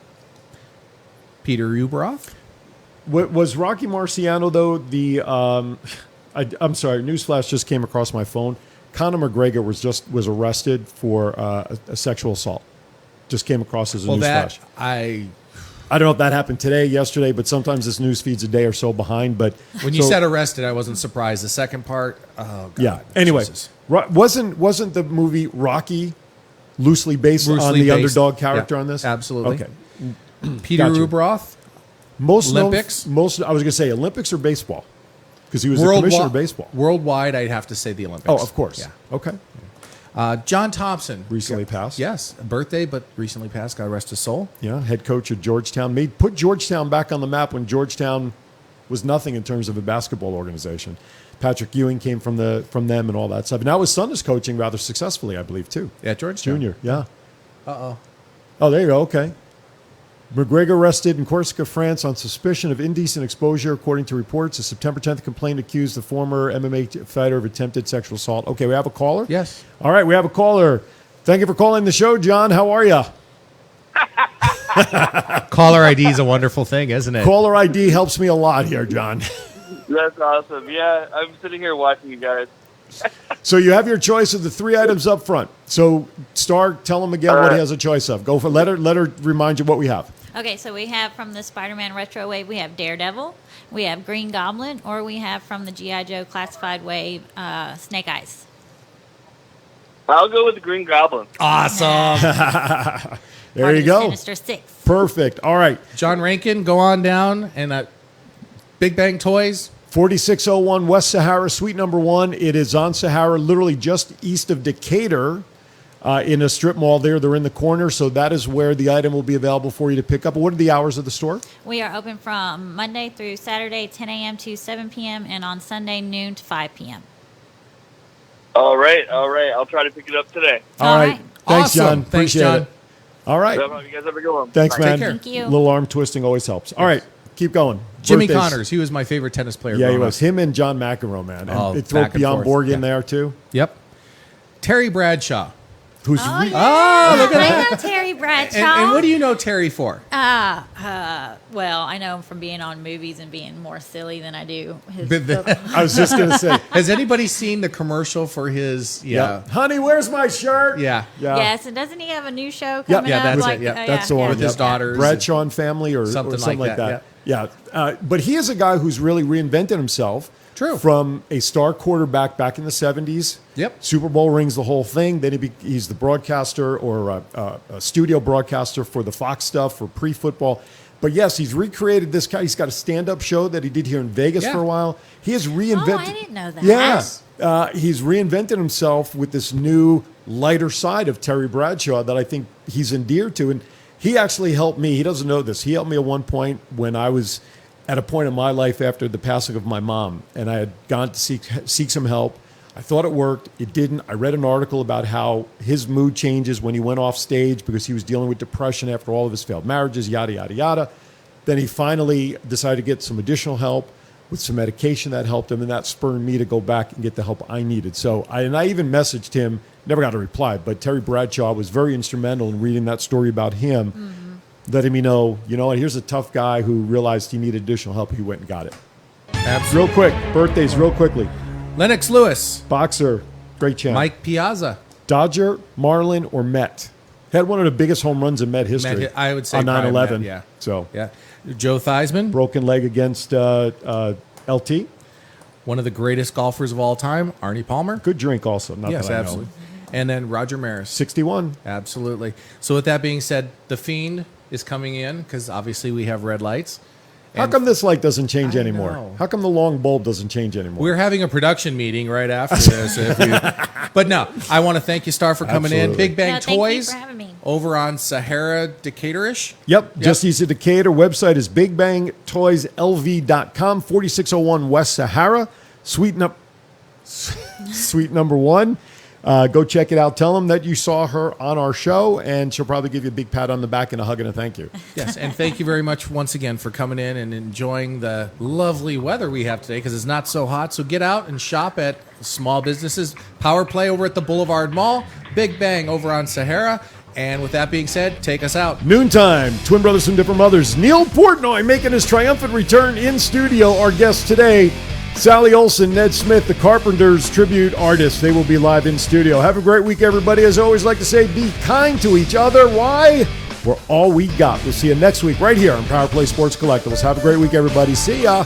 [SPEAKER 6] Peter Ueberroth.
[SPEAKER 5] Was Rocky Marciano though the? I'm sorry. Newsflash just came across my phone. Conor McGregor was arrested for a sexual assault. Just came across as a news flash.
[SPEAKER 6] I
[SPEAKER 5] don't know if that happened today, yesterday, but sometimes this news feeds a day or so behind. But
[SPEAKER 6] when you said arrested, I wasn't surprised. The second part, oh God.
[SPEAKER 5] Yeah. Anyway,
[SPEAKER 6] Jesus.
[SPEAKER 5] wasn't the movie Rocky loosely based on the underdog character on this?
[SPEAKER 6] Absolutely.
[SPEAKER 5] Okay.
[SPEAKER 6] Peter
[SPEAKER 5] Gotcha.
[SPEAKER 6] Ueberroth.
[SPEAKER 5] Most
[SPEAKER 6] Olympics?
[SPEAKER 5] I was going to say Olympics or baseball, because he was the commissioner of baseball.
[SPEAKER 6] Worldwide, I'd have to say the Olympics.
[SPEAKER 5] Oh, of course.
[SPEAKER 6] Yeah.
[SPEAKER 5] Okay.
[SPEAKER 6] John Thompson.
[SPEAKER 5] Recently passed.
[SPEAKER 6] Yes, a birthday, but recently passed. God rest his soul.
[SPEAKER 5] Yeah, head coach at Georgetown. Put Georgetown back on the map when Georgetown was nothing in terms of a basketball organization. Patrick Ewing came from them and all that stuff. And now his son is coaching rather successfully, I believe, too.
[SPEAKER 6] Yeah, Georgetown.
[SPEAKER 5] Junior, yeah.
[SPEAKER 6] Uh-oh.
[SPEAKER 5] Oh, there you go. Okay. McGregor arrested in Corsica, France on suspicion of indecent exposure, according to reports. A September 10th complaint accused the former MMA fighter of attempted sexual assault. Okay, we have a caller?
[SPEAKER 6] Yes.
[SPEAKER 5] All right, we have a caller. Thank you for calling the show, John. How are you?
[SPEAKER 6] Caller ID is a wonderful thing, isn't it?
[SPEAKER 5] Caller ID helps me a lot here, John.
[SPEAKER 11] That's awesome. Yeah, I'm sitting here watching you guys.
[SPEAKER 5] So you have your choice of the 3 items up front. So, Star, tell him again what he has a choice of. Go for let her remind you what we have.
[SPEAKER 8] Okay, so we have from the Spider-Man Retro Wave, we have Daredevil, we have Green Goblin, or we have from the G.I. Joe Classified Wave, Snake Eyes.
[SPEAKER 11] I'll go with the Green Goblin.
[SPEAKER 6] Awesome.
[SPEAKER 5] There you go.
[SPEAKER 8] Sinister Six.
[SPEAKER 5] Perfect. All right.
[SPEAKER 6] John Rankin, go on down. And Big Bang Toys.
[SPEAKER 5] 4601 West Sahara, suite number 1. It is on Sahara, literally just east of Decatur. In a strip mall there. They're in the corner, so that is where the item will be available for you to pick up. What are the hours of the store?
[SPEAKER 8] We are open from Monday through Saturday, 10 a.m. to 7 p.m., and on Sunday, noon to 5 p.m.
[SPEAKER 11] All right. I'll try to pick it up today.
[SPEAKER 5] All right. Thanks,
[SPEAKER 6] Awesome.
[SPEAKER 5] John.
[SPEAKER 6] Thanks,
[SPEAKER 5] Appreciate
[SPEAKER 6] John.
[SPEAKER 5] it. All right.
[SPEAKER 11] You guys have a good one.
[SPEAKER 5] Thanks,
[SPEAKER 11] Bye.
[SPEAKER 5] man.
[SPEAKER 6] Take care.
[SPEAKER 8] Thank you.
[SPEAKER 5] A little arm twisting always helps. All right. Keep going.
[SPEAKER 6] Jimmy
[SPEAKER 5] Birthdays.
[SPEAKER 6] Connors. He was my favorite tennis player.
[SPEAKER 5] Yeah, he
[SPEAKER 6] growing
[SPEAKER 5] was.
[SPEAKER 6] up.
[SPEAKER 5] Him and John McEnroe, man. And they throw
[SPEAKER 6] back and
[SPEAKER 5] Bjorn
[SPEAKER 6] forth.
[SPEAKER 5] Borg in
[SPEAKER 6] Yeah.
[SPEAKER 5] there, too.
[SPEAKER 6] Yep. Terry Bradshaw.
[SPEAKER 5] Who's
[SPEAKER 8] Oh,
[SPEAKER 5] re-
[SPEAKER 8] yeah.
[SPEAKER 6] Oh, look at
[SPEAKER 8] I know Terry Bradshaw.
[SPEAKER 6] And what do you know Terry for?
[SPEAKER 8] Well, I know him from being on movies and being more silly than I do his
[SPEAKER 5] I was just going to say.
[SPEAKER 6] Has anybody seen the commercial for his? Yeah.
[SPEAKER 5] Honey, where's my shirt?
[SPEAKER 6] Yeah.
[SPEAKER 8] Yes, and doesn't he have a new show coming
[SPEAKER 6] Yeah,
[SPEAKER 8] up?
[SPEAKER 6] that's
[SPEAKER 8] like,
[SPEAKER 6] it, yeah.
[SPEAKER 5] That's the one.
[SPEAKER 6] With his daughters.
[SPEAKER 5] Bradshaw and Family or
[SPEAKER 6] Something
[SPEAKER 5] something
[SPEAKER 6] like
[SPEAKER 5] like
[SPEAKER 6] that,
[SPEAKER 5] that. Yeah. But he is a guy who's really reinvented himself.
[SPEAKER 6] True.
[SPEAKER 5] From a star quarterback back in the 70s.
[SPEAKER 6] Yep.
[SPEAKER 5] Super Bowl rings, the whole thing. Then he's the broadcaster or a studio broadcaster for the Fox stuff for pre-football. But yes, he's recreated this guy. He's got a stand-up show that he did here in Vegas for a while. He has reinvented.
[SPEAKER 8] Oh, I didn't know that.
[SPEAKER 5] Yeah. He's reinvented himself with this new lighter side of Terry Bradshaw that I think he's endeared to. And he actually helped me. He doesn't know this. He helped me at one point when I was at a point in my life after the passing of my mom, and I had gone to seek some help. I thought it worked. It didn't. I read an article about how his mood changes when he went off stage because he was dealing with depression after all of his failed marriages, yada, yada, yada. Then he finally decided to get some additional help with some medication that helped him, and that spurred me to go back and get the help I needed. So I even messaged him, never got a reply, but Terry Bradshaw was very instrumental in reading that story about him, letting me know, you know what, here's a tough guy who realized he needed additional help. He went and got it.
[SPEAKER 6] Absolutely.
[SPEAKER 5] Real quick, birthdays real quickly.
[SPEAKER 6] Lennox Lewis.
[SPEAKER 5] Boxer, great champ.
[SPEAKER 6] Mike Piazza.
[SPEAKER 5] Dodger, Marlin, or Met. Had one of the biggest home runs in Met history.
[SPEAKER 6] I would say
[SPEAKER 5] on 9/11.
[SPEAKER 6] Met, yeah.
[SPEAKER 5] So
[SPEAKER 6] yeah. Joe Theismann.
[SPEAKER 5] Broken leg against LT.
[SPEAKER 6] One of the greatest golfers of all time, Arnie Palmer.
[SPEAKER 5] Good drink also. Not
[SPEAKER 6] Yes,
[SPEAKER 5] that I know.
[SPEAKER 6] absolutely. And then Roger Maris.
[SPEAKER 5] 61.
[SPEAKER 6] Absolutely. So with that being said, The Fiend is coming in because obviously we have red lights.
[SPEAKER 5] How come this light doesn't change anymore?
[SPEAKER 6] know.
[SPEAKER 5] How come the long bulb doesn't change anymore?
[SPEAKER 6] We're having a production meeting right after this. But no, I want to thank you, Star, for coming in.
[SPEAKER 5] Absolutely.
[SPEAKER 6] Big Bang
[SPEAKER 8] Yeah, thank you
[SPEAKER 6] Toys
[SPEAKER 8] for having me.
[SPEAKER 6] over on Sahara Decatur-ish.
[SPEAKER 5] Yep, just east of Decatur. Website is bigbangtoyslv.com, 4601 West Sahara, suite number 1. Go check it out. Tell them that you saw her on our show, and she'll probably give you a big pat on the back and a hug and a thank you.
[SPEAKER 6] Yes, and thank you very much once again for coming in and enjoying the lovely weather we have today because it's not so hot. So get out and shop at small businesses. Power Play over at the Boulevard Mall. Big Bang over on Sahara. And with that being said, take us out.
[SPEAKER 5] Noontime, twin brothers from different mothers. Neil Portnoy making his triumphant return in studio. Our guest today, Sally Olsen, Ned Smith, the Carpenters tribute artists. They will be live in studio. Have a great week, everybody. As I always like to say, be kind to each other. Why? We're all we got. We'll see you next week right here on Power Play Sports Collectibles. Have a great week, everybody. See ya.